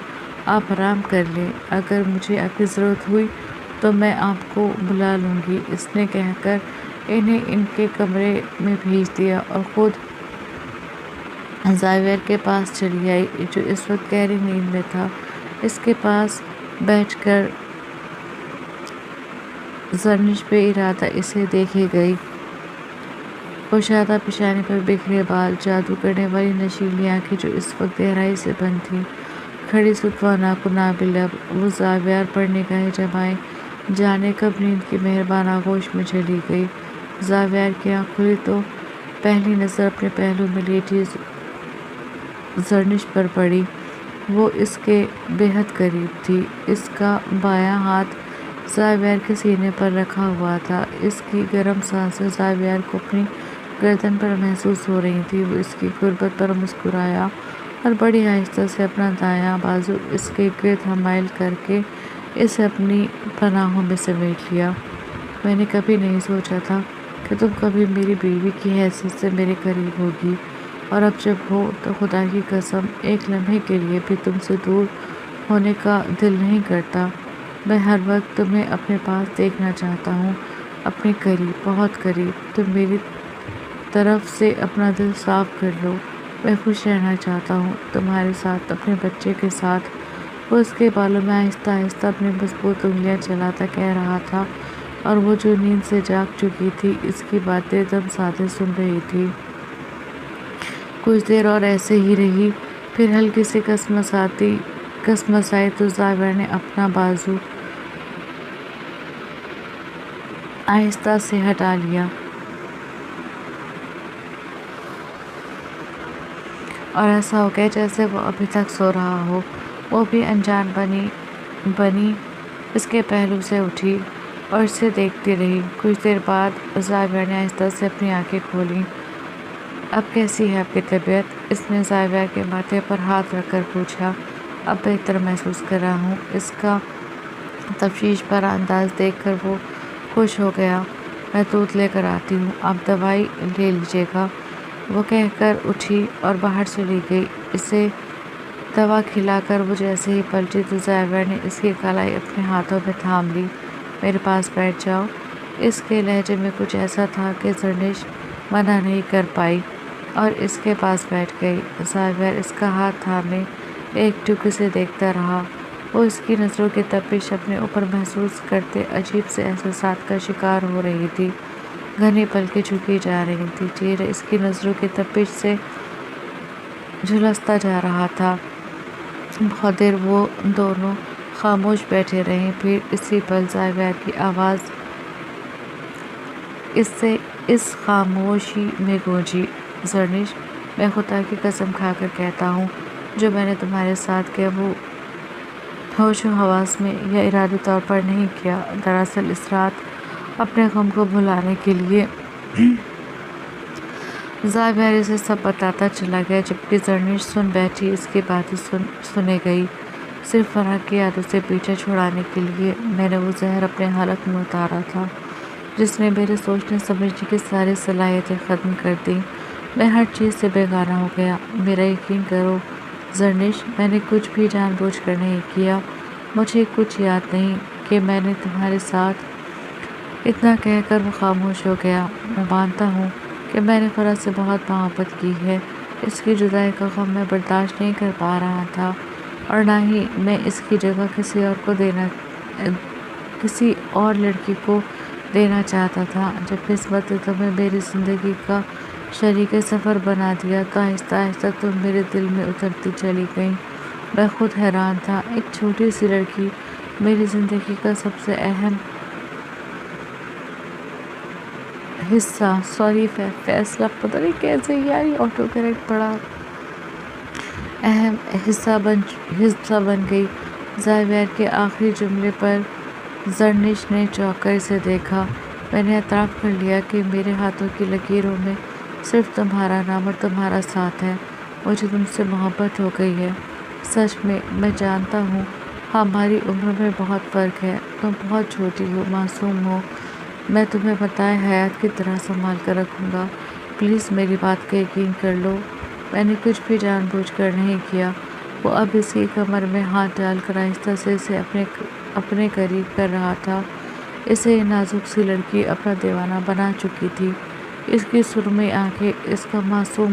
آپ آرام کر لیں، اگر مجھے آپ کی ضرورت ہوئی تو میں آپ کو بلا لوں گی۔ اس نے کہہ کر انہیں ان کے کمرے میں بھیج دیا اور خود زاویہ کے پاس چلی آئی جو اس وقت گہری نیند میں تھا۔ اس کے پاس بیٹھ کر زرنش بے ارادہ اسے دیکھے گئی۔ کشادہ پیشانی پر بکھرے بال، جادو کرنے والی نشیلی آنکھیں جو اس وقت گہرائی سے بند تھیں، کھڑی ستوا ناخن نابی لب، وہ زاویہ پر نگاہیں جمائے جانے کب نیند کی مہربان آغوش میں چلی گئی۔ زاویہ کی آنکھ کھلی تو پہلی نظر اپنے پہلو میں لیٹی زرنش پر پڑی۔ وہ اس کے بے حد قریب تھی، اس کا بایاں ہاتھ زاویہ کے سینے پر رکھا ہوا تھا۔ اس کی گرم سانسیں زاویہ کو اپنی گردن پر محسوس ہو رہی تھیں۔ وہ اس کی قربت پر مسکرایا اور بڑی آہستہ سے اپنا دایاں بازو اس کے گرد حمائل کر کے اسے اپنی پناہوں میں سمیٹ لیا۔ میں نے کبھی نہیں سوچا تھا کہ تم کبھی میری بیوی کی حیثیت سے میرے قریب ہوگی، اور اب جب ہو تو خدا کی قسم ایک لمحے کے لیے بھی تم سے دور ہونے کا دل نہیں کرتا۔ میں ہر وقت تمہیں اپنے پاس دیکھنا چاہتا ہوں، اپنے قریب، بہت قریب۔ تم میری طرف سے اپنا دل صاف کر لو، میں خوش رہنا چاہتا ہوں تمہارے ساتھ، اپنے بچے کے ساتھ۔ وہ اس کے بالوں میں آہستہ آہستہ اپنی مضبوط انگلیاں چلاتا کہہ رہا تھا، اور وہ جو نیند سے جاگ چکی تھی اس کی باتیں دم سادے سن رہی تھی۔ کچھ دیر اور ایسے ہی رہی، پھر ہلکی سی کسمس آئی تو زاویہ نے اپنا بازو آہستہ سے ہٹا لیا اور ایسا ہو گیا جیسے وہ ابھی تک سو رہا ہو۔ وہ بھی انجان بنی اس کے پہلو سے اٹھی اور اسے دیکھتی رہی۔ کچھ دیر بعد زاویہ نے آہستہ سے اپنی آنکھیں کھولیں۔ اب کیسی ہے آپ کی طبیعت؟ اس نے زاویہ کے ماتھے پر ہاتھ رکھ کر پوچھا۔ اب بہتر محسوس کر رہا ہوں۔ اس کا تشویش بھرا انداز دیکھ کر وہ خوش ہو گیا۔ میں دودھ لے کر آتی ہوں، آپ دوائی لے لیجیے گا، وہ کہہ کر اٹھی اور باہر چلی گئی۔ اسے دوا کھلا کر وہ جیسے ہی پلٹی تو زاویہ نے اس کی کلائی اپنے ہاتھوں میں تھام لی۔ میرے پاس بیٹھ جاؤ۔ اس کے لہجے میں کچھ ایسا تھا کہ زرنش منع نہیں کر پائی اور اس کے پاس بیٹھ گئی۔ زاویہ اس کا ہاتھ تھامے ایک ٹک سے دیکھتا رہا۔ وہ اس کی نظروں کی تپش اپنے اوپر محسوس کرتے عجیب سے احساسات کا شکار ہو رہی تھی۔ گھنی پلکیں جھکی جا رہی تھیں، چہرہ اس کی نظروں کی تپش سے جھلستا جا رہا تھا۔ بہت دیر وہ دونوں خاموش بیٹھے رہے، پھر اسی پل زاویہ کی آواز اس خاموشی میں گونجی، زرنش، میں خدا کی قسم کھا کر کہتا ہوں، جو میں نے تمہارے ساتھ کیا وہ ہوش و حواس میں یا ارادی طور پر نہیں کیا۔ دراصل اس رات اپنے غم کو بھلانے کے لیے زاویہ اسے سب بتاتا چلا گیا، جبکہ زرنش سن بیٹھی، اس کی باتیں سنے گئی۔ صرف فرح کی یادوں سے پیچھا چھڑانے کے لیے میں نے وہ زہر اپنے حلق میں اتارا تھا جس نے میرے سوچنے سمجھنے کی ساری صلاحیتیں ختم کر دیں۔ میں ہر چیز سے بیگانہ ہو گیا۔ میرا یقین کرو زرنش، میں نے کچھ بھی جان بوجھ کر نہیں کیا۔ مجھے کچھ یاد نہیں کہ میں نے تمہارے ساتھ۔ اتنا کہہ کر وہ خاموش ہو گیا۔ میں مانتا ہوں کہ میں نے فرح سے بہت محبت کی ہے۔ اس کی جدائی کا غم میں برداشت نہیں کر پا رہا تھا، اور نہ ہی میں اس کی جگہ کسی اور لڑکی کو دینا چاہتا تھا۔ جب قسمت نے تمہیں میری زندگی کا شریک سفر بنا دیا تو آہستہ آہستہ تم میرے دل میں اترتی چلی گئیں۔ میں خود حیران تھا، ایک چھوٹی سی لڑکی میری زندگی کا سب سے اہم حصہ، فیصلہ پتہ نہیں کیسے یار یہ آٹو کریکٹ پڑا، اہم حصہ بن گئی۔ زاویہ کے آخری جملے پر زرنش نے چونک کر اسے دیکھا۔ میں نے اعتراف کر لیا کہ میرے ہاتھوں کی لکیروں میں صرف تمہارا نام اور تمہارا ساتھ ہے۔ مجھے تم سے محبت ہو گئی ہے، سچ میں۔ میں جانتا ہوں ہماری عمر میں بہت فرق ہے، تم بہت چھوٹی ہو، معصوم ہو۔ میں تمہیں بتائے حیات کی طرح سنبھال کر رکھوں گا، پلیز میری بات کا یقین کر لو۔ میں نے کچھ بھی جان بوجھ کر نہیں کیا۔ وہ اب اس کی کمر میں ہاتھ ڈال کر آہستہ سے اسے اپنے قریب کر رہا تھا۔ اسے یہ نازک سی لڑکی اپنا دیوانہ بنا چکی تھی۔ اس کی سرمئی آنکھیں، اس کا معصوم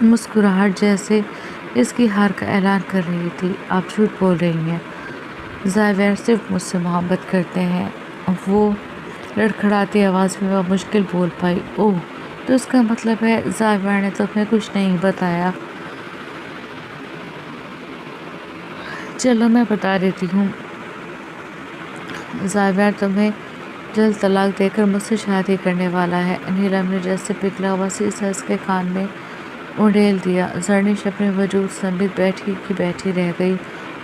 مسکراہٹ جیسے اس کی ہار کا اعلان کر رہی تھی۔ آپ جھوٹ بول رہی ہیں، زاویہ صرف مجھ سے محبت کرتے ہیں، وہ لڑکھڑاتی آواز میں مشکل بول پائی۔ اوہ، تو اس کا مطلب ہے زاویہ نے تمہیں کچھ نہیں بتایا؟ چلو میں بتا دیتی ہوں، زاویہ تمہیں جلد طلاق دے کر مجھ سے شادی کرنے والا ہے۔ نیلم نے جیسے پگھلا ہوا سیسا اس کے کان میں اونڈیل دیا۔ زرنش اپنے وجود سمیت بیٹھی کی بیٹھی رہ گئی،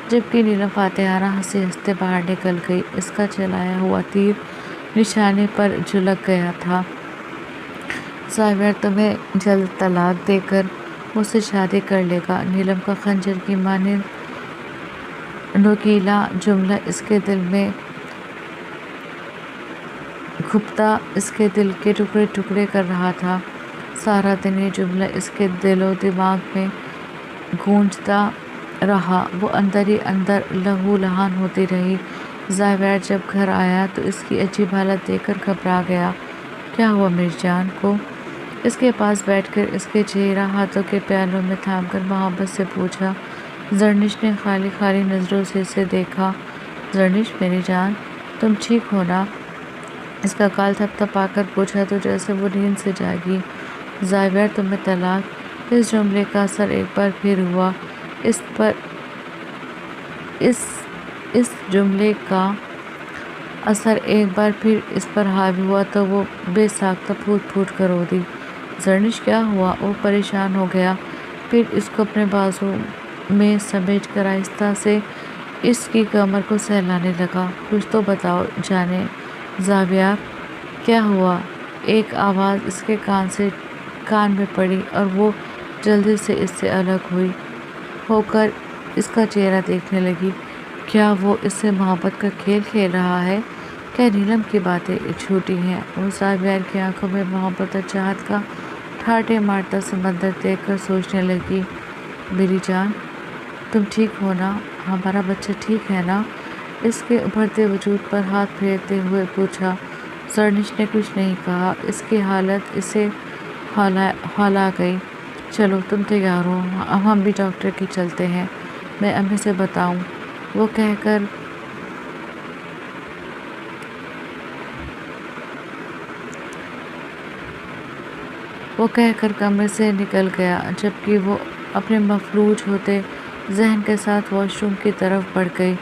جبکہ نیلم فاتحانہ ہنستے ہنستے باہر نکل گئی۔ اس کا چلایا ہوا تیر نشانے پر جھلک گیا تھا۔ زاویہ تمہیں جلد طلاق دے کر مجھ سے شادی کر لے گا۔ نیلم کا خنجر کی مانند نوکیلا جملہ اس کے دل میں گھپتا اس کے دل کے ٹکڑے ٹکڑے کر رہا تھا۔ سارا دن یہ جملہ اس کے دل و دماغ میں گونجتا رہا۔ وہ اندر ہی اندر لہو لہان ہوتی رہی۔ زاویہ جب گھر آیا تو اس کی عجیب حالت دیکھ کر گھبرا گیا۔ کیا ہوا میری جان کو؟ اس کے پاس بیٹھ کر اس کے چہرہ ہاتھوں کے پیالوں میں تھام کر محبت سے پوچھا۔ زرنش نے خالی خالی نظروں سے اسے دیکھا۔ زرنش میری جان، تم ٹھیک ہو نا؟ اس کا گال تھپ تھپا کر پوچھا تو جیسے وہ نیند سے جاگی۔ زاویہ تمہیں طلاق؟ اس جملے کا اثر ایک بار پھر ہوا اس پر۔ اس جملے کا اثر ایک بار پھر اس پر حاوی ہوا تو وہ بے ساختہ پھوٹ پھوٹ کر رو دی۔ زرنش کیا ہوا؟ وہ پریشان ہو گیا، پھر اس کو اپنے بازو میں سمیٹ کر آہستہ سے اس کی کمر کو سہلانے لگا۔ کچھ تو بتاؤ جانے۔ زاویہ کیا ہوا؟ ایک آواز اس کے کان میں پڑی اور وہ جلدی سے اس سے الگ ہو کر اس کا چہرہ دیکھنے لگی۔ کیا وہ اس سے محبت کا کھیل کھیل رہا ہے؟ کیا نیلم کی باتیں جھوٹی ہیں؟ وہ زاویہ کی آنکھوں میں محبت اور چاہت کا ٹھاٹھے مارتا سمندر دیکھ کر سوچنے لگی۔ میری جان، تم ٹھیک ہو نا؟ ہمارا بچہ ٹھیک ہے نا؟ اس کے ابھرتے وجود پر ہاتھ پھیرتے ہوئے پوچھا۔ زرنش نے کچھ نہیں کہا۔ اس کی حالت اسے ہلا گئی۔ چلو تم تیار ہو، ہم بھی ڈاکٹر کی چلتے ہیں، میں امی سے بتاؤں۔ وہ کہہ کر کمرے سے نکل گیا، جبکہ وہ اپنے مفلوج ہوتے ذہن کے ساتھ واش روم کی طرف بڑھ گئی۔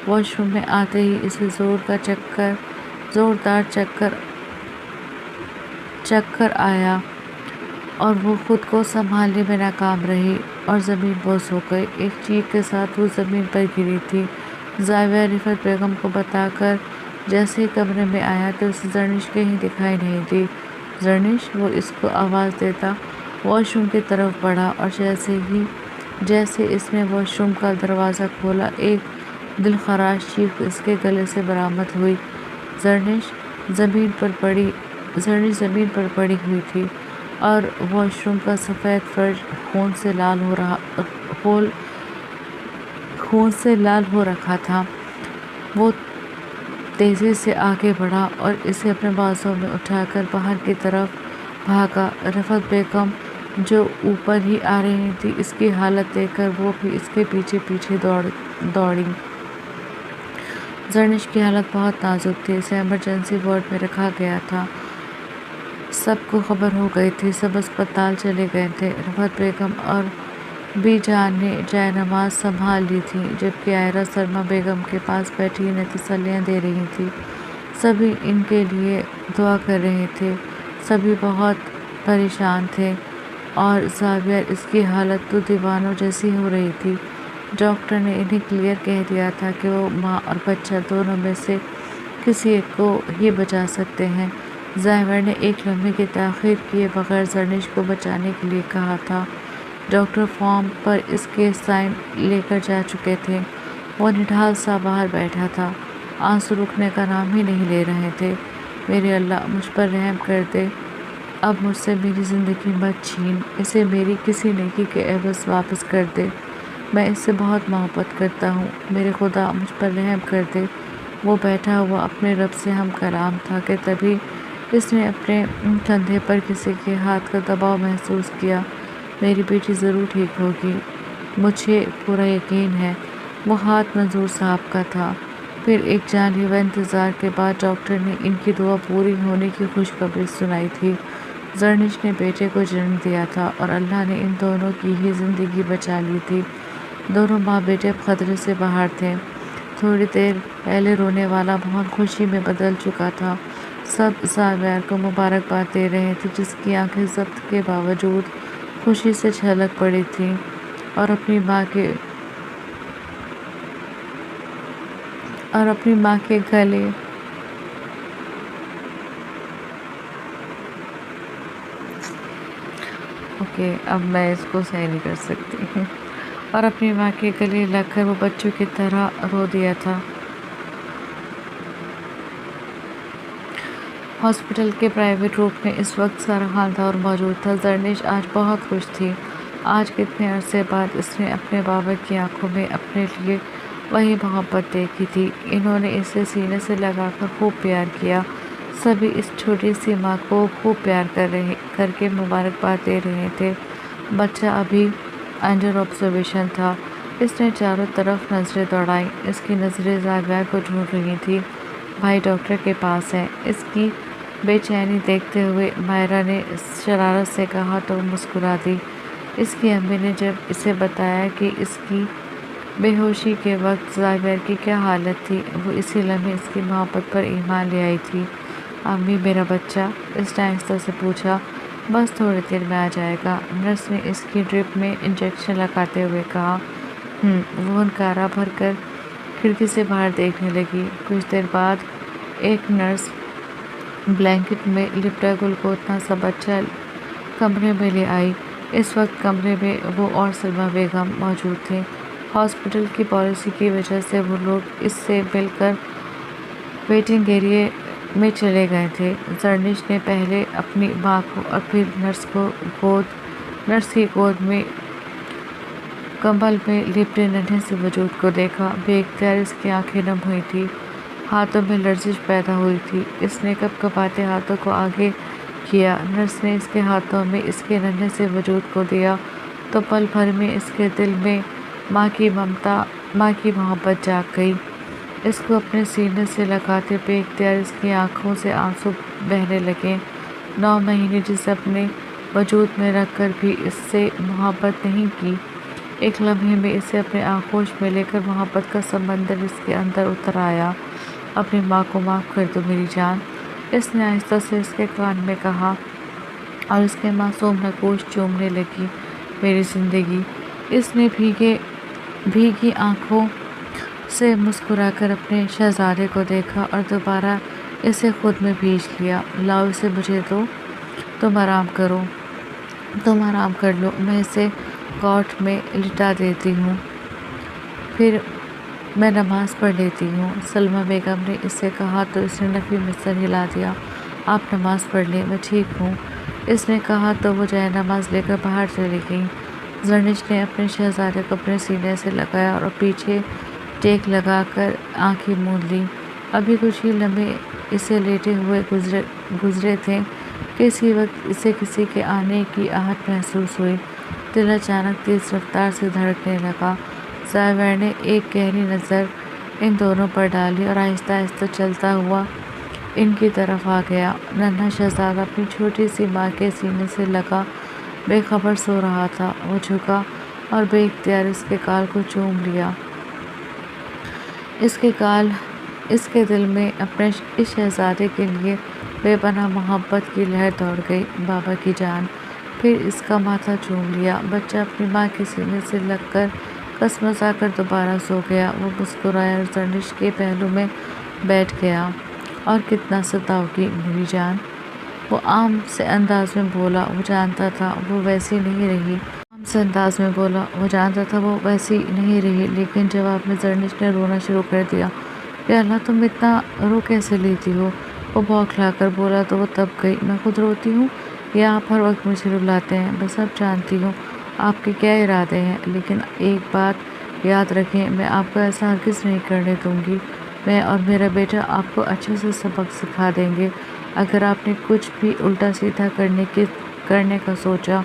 واش روم میں آتے ہی اسے زوردار چکر آیا اور وہ خود کو سنبھالنے میں ناکام رہی اور زمین بوس ہو گئی۔ ایک چیخ کے ساتھ وہ زمین پر گری تھی۔ زاویہ رفعت بیگم کو بتا کر جیسے ہی کمرے میں آیا تو اسے زرنش کہیں دکھائی نہیں دی۔ زرنش، وہ اس کو آواز دیتا واش روم کی طرف بڑھا اور جیسے اس نے واش روم کا دروازہ کھولا ایک دلخراش چیخ اس کے گلے سے برآمد ہوئی۔ زرنش زمین پر پڑی ہوئی تھی اور واش روم کا سفید فرش خون سے لال ہو رکھا تھا۔ وہ تیزی سے آگے بڑھا اور اسے اپنے بازو میں اٹھا کر باہر کی طرف بھاگا۔ رفعت بیگم جو اوپر ہی آ رہی تھی، اس کی حالت دیکھ کر وہ بھی اس کے پیچھے پیچھے دوڑیں۔ زرنش کی حالت بہت نازک تھی، اسے ایمرجنسی وارڈ میں رکھا گیا تھا۔ سب کو خبر ہو گئی تھی، سب اسپتال چلے گئے تھے۔ رفعت بیگم اور بی جان نے جائے نماز سنبھال لی تھی، جبکہ عائرہ سلمیٰ بیگم کے پاس بیٹھی انہیں تسلیاں دے رہی تھی۔ سبھی ان کے لیے دعا کر رہے تھے، سبھی بہت پریشان تھے اور زاویہ، اس کی حالت تو دیوانوں جیسی ہو رہی تھی۔ ڈاکٹر نے انہیں کلیئر کہہ دیا تھا کہ وہ ماں اور بچہ دونوں میں سے کسی ایک کو ہی بچا سکتے ہیں۔ زاویہ نے ایک لمحے کی تاخیر کیے بغیر زرنش کو بچانے کے لیے کہا تھا۔ ڈاکٹر فارم پر اس کے سائن لے کر جا چکے تھے۔ وہ نڈھال سا باہر بیٹھا تھا، آنسو رکنے کا نام ہی نہیں لے رہے تھے۔ میرے اللہ، مجھ پر رحم کر دے، اب مجھ سے میری زندگی مت چھین، اسے میری کسی نیکی کے عوض واپس کر دے، میں اس سے بہت محبت کرتا ہوں، میرے خدا مجھ پر رحم کر دے۔ وہ بیٹھا ہوا اپنے رب سے ہم کلام تھا کہ تبھی اس نے اپنے کندھے پر کسی کے ہاتھ کا دباؤ محسوس کیا۔ میری بیٹی ضرور ٹھیک ہوگی، مجھے پورا یقین ہے۔ وہ ہاتھ منظور صاحب کا تھا۔ پھر ایک جان لیوا انتظار کے بعد ڈاکٹر نے ان کی دعا پوری ہونے کی خوشخبری سنائی تھی۔ زرنش نے بیٹے کو جنم دیا تھا اور اللہ نے ان دونوں کی ہی زندگی بچا لی تھی۔ دونوں ماں بیٹے اب خطرے سے باہر تھے۔ تھوڑی دیر پہلے رونے والا ماحول خوشی میں بدل چکا تھا۔ سب زاویار کو مبارکباد دے رہے تھے، جس کی آنکھیں ضبط کے باوجود خوشی سے چھلک پڑی تھیں، اور اپنی ماں کے گلے اب میں اس کو صحیح نہیں کر سکتی اور اپنی ماں کے گلے لگ کر وہ بچوں کی طرح رو دیا تھا۔ ہاسپٹل کے پرائیویٹ روم میں اس وقت سارا خاندان موجود تھا۔ زرنش آج بہت خوش تھی۔ آج کتنے عرصے بعد اس نے اپنے بابا کی آنکھوں میں اپنے لیے وہی محبت دیکھی تھی۔ انہوں نے اسے سینے سے لگا کر خوب پیار کیا۔ سبھی اس چھوٹی سی ماں کو خوب پیار کر کے مبارکباد دے رہے تھے۔ بچہ ابھی انڈر آبزرویشن تھا۔ اس نے چاروں طرف نظریں دوڑائیں۔ اس کی نظریں زاویار کو ڈھونڈ رہی تھیں۔ بھائی ڈاکٹر کے پاس ہے۔ اس کی بے چینی دیکھتے ہوئے مائرہ نے شرارت سے کہا تو وہ مسکرا دی۔ اس کی امی نے جب اسے بتایا کہ اس کی بے ہوشی کے وقت زاویار کی کیا حالت تھی، وہ اسی لمحے اس کی محبت پر ایمان لے آئی تھی۔ امی میرا بچہ؟ اس نے آہستہ سے پوچھا۔ بس تھوڑی دیر میں آ جائے گا، نرس نے اس کی ڈرپ میں انجیکشن لگاتے ہوئے کہا۔ وہ ہنکارا بھر کر کھڑکی سے باہر دیکھنے لگی۔ کچھ دیر بعد ایک نرس بلینکٹ میں لپٹا گلگوتنا سا بچہ کمرے میں لے آئی۔ اس وقت کمرے میں وہ اور سلمیٰ بیگم موجود تھیں۔ ہاسپٹل کی پالیسی کی وجہ سے وہ لوگ اس سے مل کر ویٹنگ ایریا میں چلے گئے تھے۔ زرنش نے پہلے اپنی ماں کو اور پھر نرس کی گود میں کمبل میں لپٹے ننھے سے وجود کو دیکھا۔ بے اختیار اس کی آنکھیں نم ہوئی تھیں، ہاتھوں میں لرزش پیدا ہوئی تھی۔ اس نے کپکپاتے ہاتھوں کو آگے کیا۔ نرس نے اس کے ہاتھوں میں اس کے ننھے سے وجود کو دیا تو پل بھر میں اس کے دل میں ماں کی محبت جاگ گئی۔ اس کو اپنے سینے سے لگاتے بے اختیار اس کی آنکھوں سے آنسو بہنے لگے۔ 9 مہینے جسے اپنے وجود میں رکھ کر بھی اس سے محبت نہیں کی، ایک لمحے میں اسے اپنے آغوش میں لے کر محبت کا سمندر اس کے اندر اتر آیا۔ اپنی ماں کو معاف کر دو میری جان، اس نے آہستہ سے اس کے کان میں کہا اور اس کے معصوم نگوش چومنے لگی۔ میری زندگی۔ اس نے بھیگی آنکھوں سے مسکرا کر اپنے شہزادے کو دیکھا اور دوبارہ اسے خود میں بھیج لیا۔ لاؤ اسے مجھے دو، تم آرام کر لو، میں اسے کاٹ میں لٹا دیتی ہوں، پھر میں نماز پڑھ لیتی ہوں۔ سلمیٰ بیگم نے اس سے کہا تو اس نے نفی میں سر ہلا دیا۔ آپ نماز پڑھ لیں، میں ٹھیک ہوں، اس نے کہا تو وہ جائے نماز لے کر باہر چلی گئی۔ زرنش نے اپنے شہزادے کو اپنے سینے سے لگایا اور پیچھے ٹیک لگا کر آنکھیں موند لیں۔ ابھی کچھ ہی لمحے اسے لیٹے ہوئے گزرے تھے کہ اسی وقت اسے کسی کے آنے کی آہٹ محسوس ہوئی۔ دل اچانک تیز رفتار سے دھڑکنے لگا۔ زاویار نے ایک گہری نظر ان دونوں پر ڈالی اور آہستہ آہستہ چلتا ہوا ان کی طرف آ گیا۔ ننھا شہزادہ اپنی چھوٹی سی ماں کے سینے سے لگا بے خبر سو رہا تھا۔ وہ جھکا اور بے اختیار اس کے گال کو چوم لیا۔ اس کے دل میں اپنے اس شہزادے کے لیے بے پناہ محبت کی لہر دوڑ گئی۔ بابا کی جان۔ پھر اس کا ماتھا چوم لیا۔ بچہ اپنی ماں کے سینے سے لگ کر کسمسا کر دوبارہ سو گیا۔ وہ مسکرایا اور زرنش کے پہلو میں بیٹھ گیا۔ اور کتنا ستاؤگی میری جان، وہ عام سے انداز میں بولا۔ وہ جانتا تھا وہ ویسی نہیں رہی، لیکن جواب میں زرنش نے رونا شروع کر دیا۔ یا اللہ، تم اتنا رو کیسے لیتی ہو؟ وہ بوکھلا کر بولا تو وہ تب گئی۔ میں خود روتی ہوں یا آپ ہر وقت مجھے رلاتے ہیں؟ میں سب جانتی ہوں آپ کے کیا ارادے ہیں، لیکن ایک بات یاد رکھیں، میں آپ کو ایسا ہرگز نہیں کرنے دوں گی۔ میں اور میرا بیٹا آپ کو اچھے سے سبق سکھا دیں گے۔ اگر آپ نے کچھ بھی الٹا سیدھا کرنے کا سوچا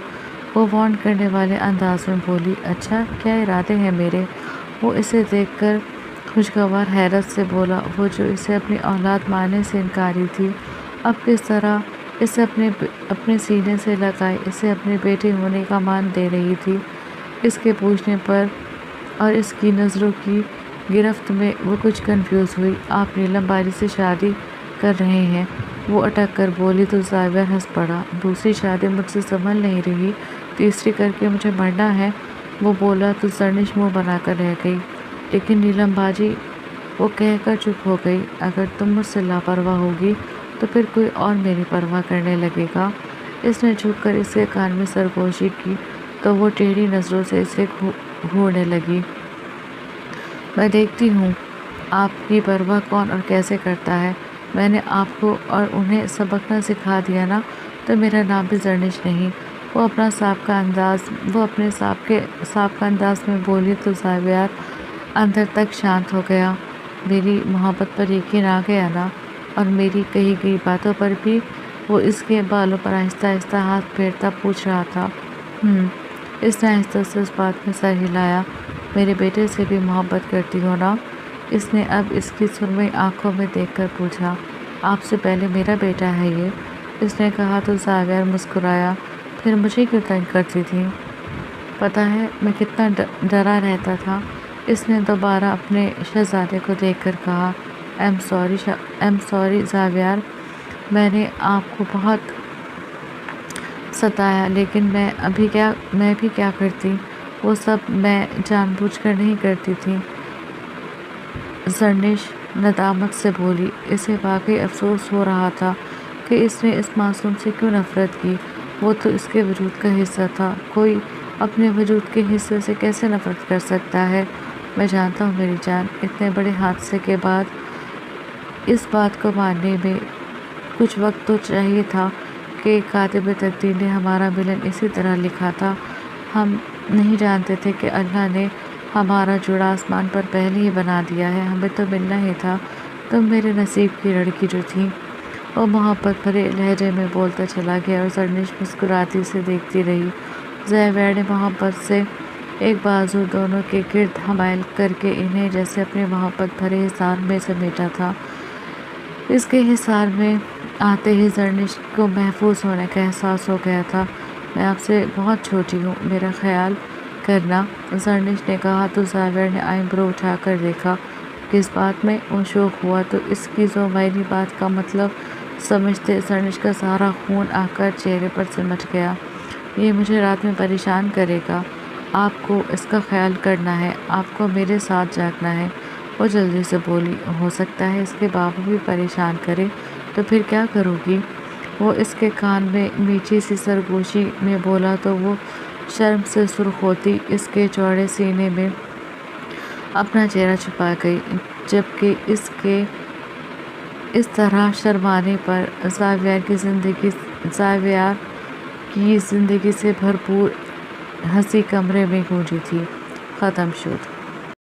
وہ وارن کرنے والے انداز میں بولی۔ اچھا، کیا ارادے ہیں میرے؟ وہ اسے دیکھ کر خوشگوار حیرت سے بولا۔ وہ جو اسے اپنی اولاد ماننے سے انکاری تھی، اب کس طرح اسے اپنے سینے سے لگائے اسے اپنے بیٹے ہونے کا مان دے رہی تھی۔ اس کے پوچھنے پر اور اس کی نظروں کی گرفت میں وہ کچھ کنفیوز ہوئی۔ آپ نیلم باجی سے شادی کر رہے ہیں؟ وہ اٹک کر بولی تو زاویہ ہنس پڑا۔ دوسری شادی مجھ سے سنبھل نہیں رہی، تیسری کر کے مجھے مرنا ہے، وہ بولا تو زرنش منہ بنا کر رہ گئی۔ لیکن نیلم باجی، وہ کہہ کر چپ ہو گئی، اگر تم مجھ سے لاپرواہ ہوگی تو پھر کوئی اور میری پرواہ کرنے لگے گا۔ اس نے جھک کر اس کے کان میں سرگوشی کی تو وہ ٹیڑھی نظروں سے اسے گھورنے لگی۔ میں دیکھتی ہوں آپ کی پرواہ کون اور کیسے کرتا ہے۔ میں نے آپ کو اور انہیں سبق نہ سکھا دیا نا، تو میرا نام بھی زرنش نہیں۔ وہ اپنے سابقہ انداز میں بولی تو زاویہ اندر تک شانت ہو گیا۔ میری محبت پر یقین آ گیا نا، اور میری کہی گئی باتوں پر بھی؟ وہ اس کے بالوں پر آہستہ آہستہ ہاتھ پھیرتا پوچھ رہا تھا۔ اس نے آہستہ سے اس بات میں سر ہلایا۔ میرے بیٹے سے بھی محبت کرتی ہو نا؟ اس نے اب اس کی سرمئی آنکھوں میں دیکھ کر پوچھا۔ آپ سے پہلے میرا بیٹا ہے یہ، اس نے کہا تو زاویہ مسکرایا۔ پھر مجھے کیوں تنگ کرتی تھی؟ پتہ ہے میں کتنا ڈرا رہتا تھا، اس نے دوبارہ اپنے شہزادے کو دیکھ کر کہا۔ ایم سوری زاویہ، میں نے آپ کو بہت ستایا، لیکن میں بھی کیا کرتی، وہ سب میں جان بوجھ کر نہیں کرتی تھی۔ زرنش ندامت سے بولی۔ اسے واقعی افسوس ہو رہا تھا کہ اس نے اس معصوم سے کیوں نفرت کی، وہ تو اس کے وجود کا حصہ تھا، کوئی اپنے وجود کے حصے سے کیسے نفرت کر سکتا ہے؟ میں جانتا ہوں میری جان، اتنے بڑے حادثے کے بعد اس بات کو ماننے میں کچھ وقت تو چاہیے تھا کہ کاتب تقدیر نے ہمارا ملن اسی طرح لکھا تھا۔ ہم نہیں جانتے تھے کہ اللہ نے ہمارا جوڑا آسمان پر پہلے ہی بنا دیا ہے، ہمیں تو ملنا ہی تھا، تم میرے نصیب کی لڑکی جو تھی۔ وہ محبت بھرے لہجے میں بولتا چلا گیا اور زرنش مسکراتی سے دیکھتی رہی۔ زاویہ نے محبت سے ایک بازو دونوں کے گرد حمائل کر کے انہیں جیسے اپنے محبت بھرے حصار میں سمیٹا تھا۔ اس کے حصار میں آتے ہی زرنش کو محفوظ ہونے کا احساس ہو گیا تھا۔ میں آپ سے بہت چھوٹی ہوں، میرا خیال کرنا، زرنش نے کہا تو زاویہ نے آئی برو اٹھا کر دیکھا۔ کس بات میں؟ وہ شوق ہوا تو اس کی ذومعنی بات کا مطلب سمجھتے زرنش کا سارا خون آ کر چہرے پر سمٹ گیا۔ یہ مجھے رات میں پریشان کرے گا، آپ کو اس کا خیال کرنا ہے، آپ کو میرے ساتھ جاگنا ہے، وہ جلدی سے بولی۔ ہو سکتا ہے اس کے بابا بھی پریشان کرے، تو پھر کیا کرو گی؟ وہ اس کے کان میں میٹھی سی سرگوشی میں بولا تو وہ شرم سے سرخ ہوتی اس کے چوڑے سینے میں اپنا چہرہ چھپا گئی، جبکہ اس کے اس طرح شرمانے پر زاویہ کی زندگی سے بھرپور ہنسی کمرے میں گونجی تھی۔ ختم شد۔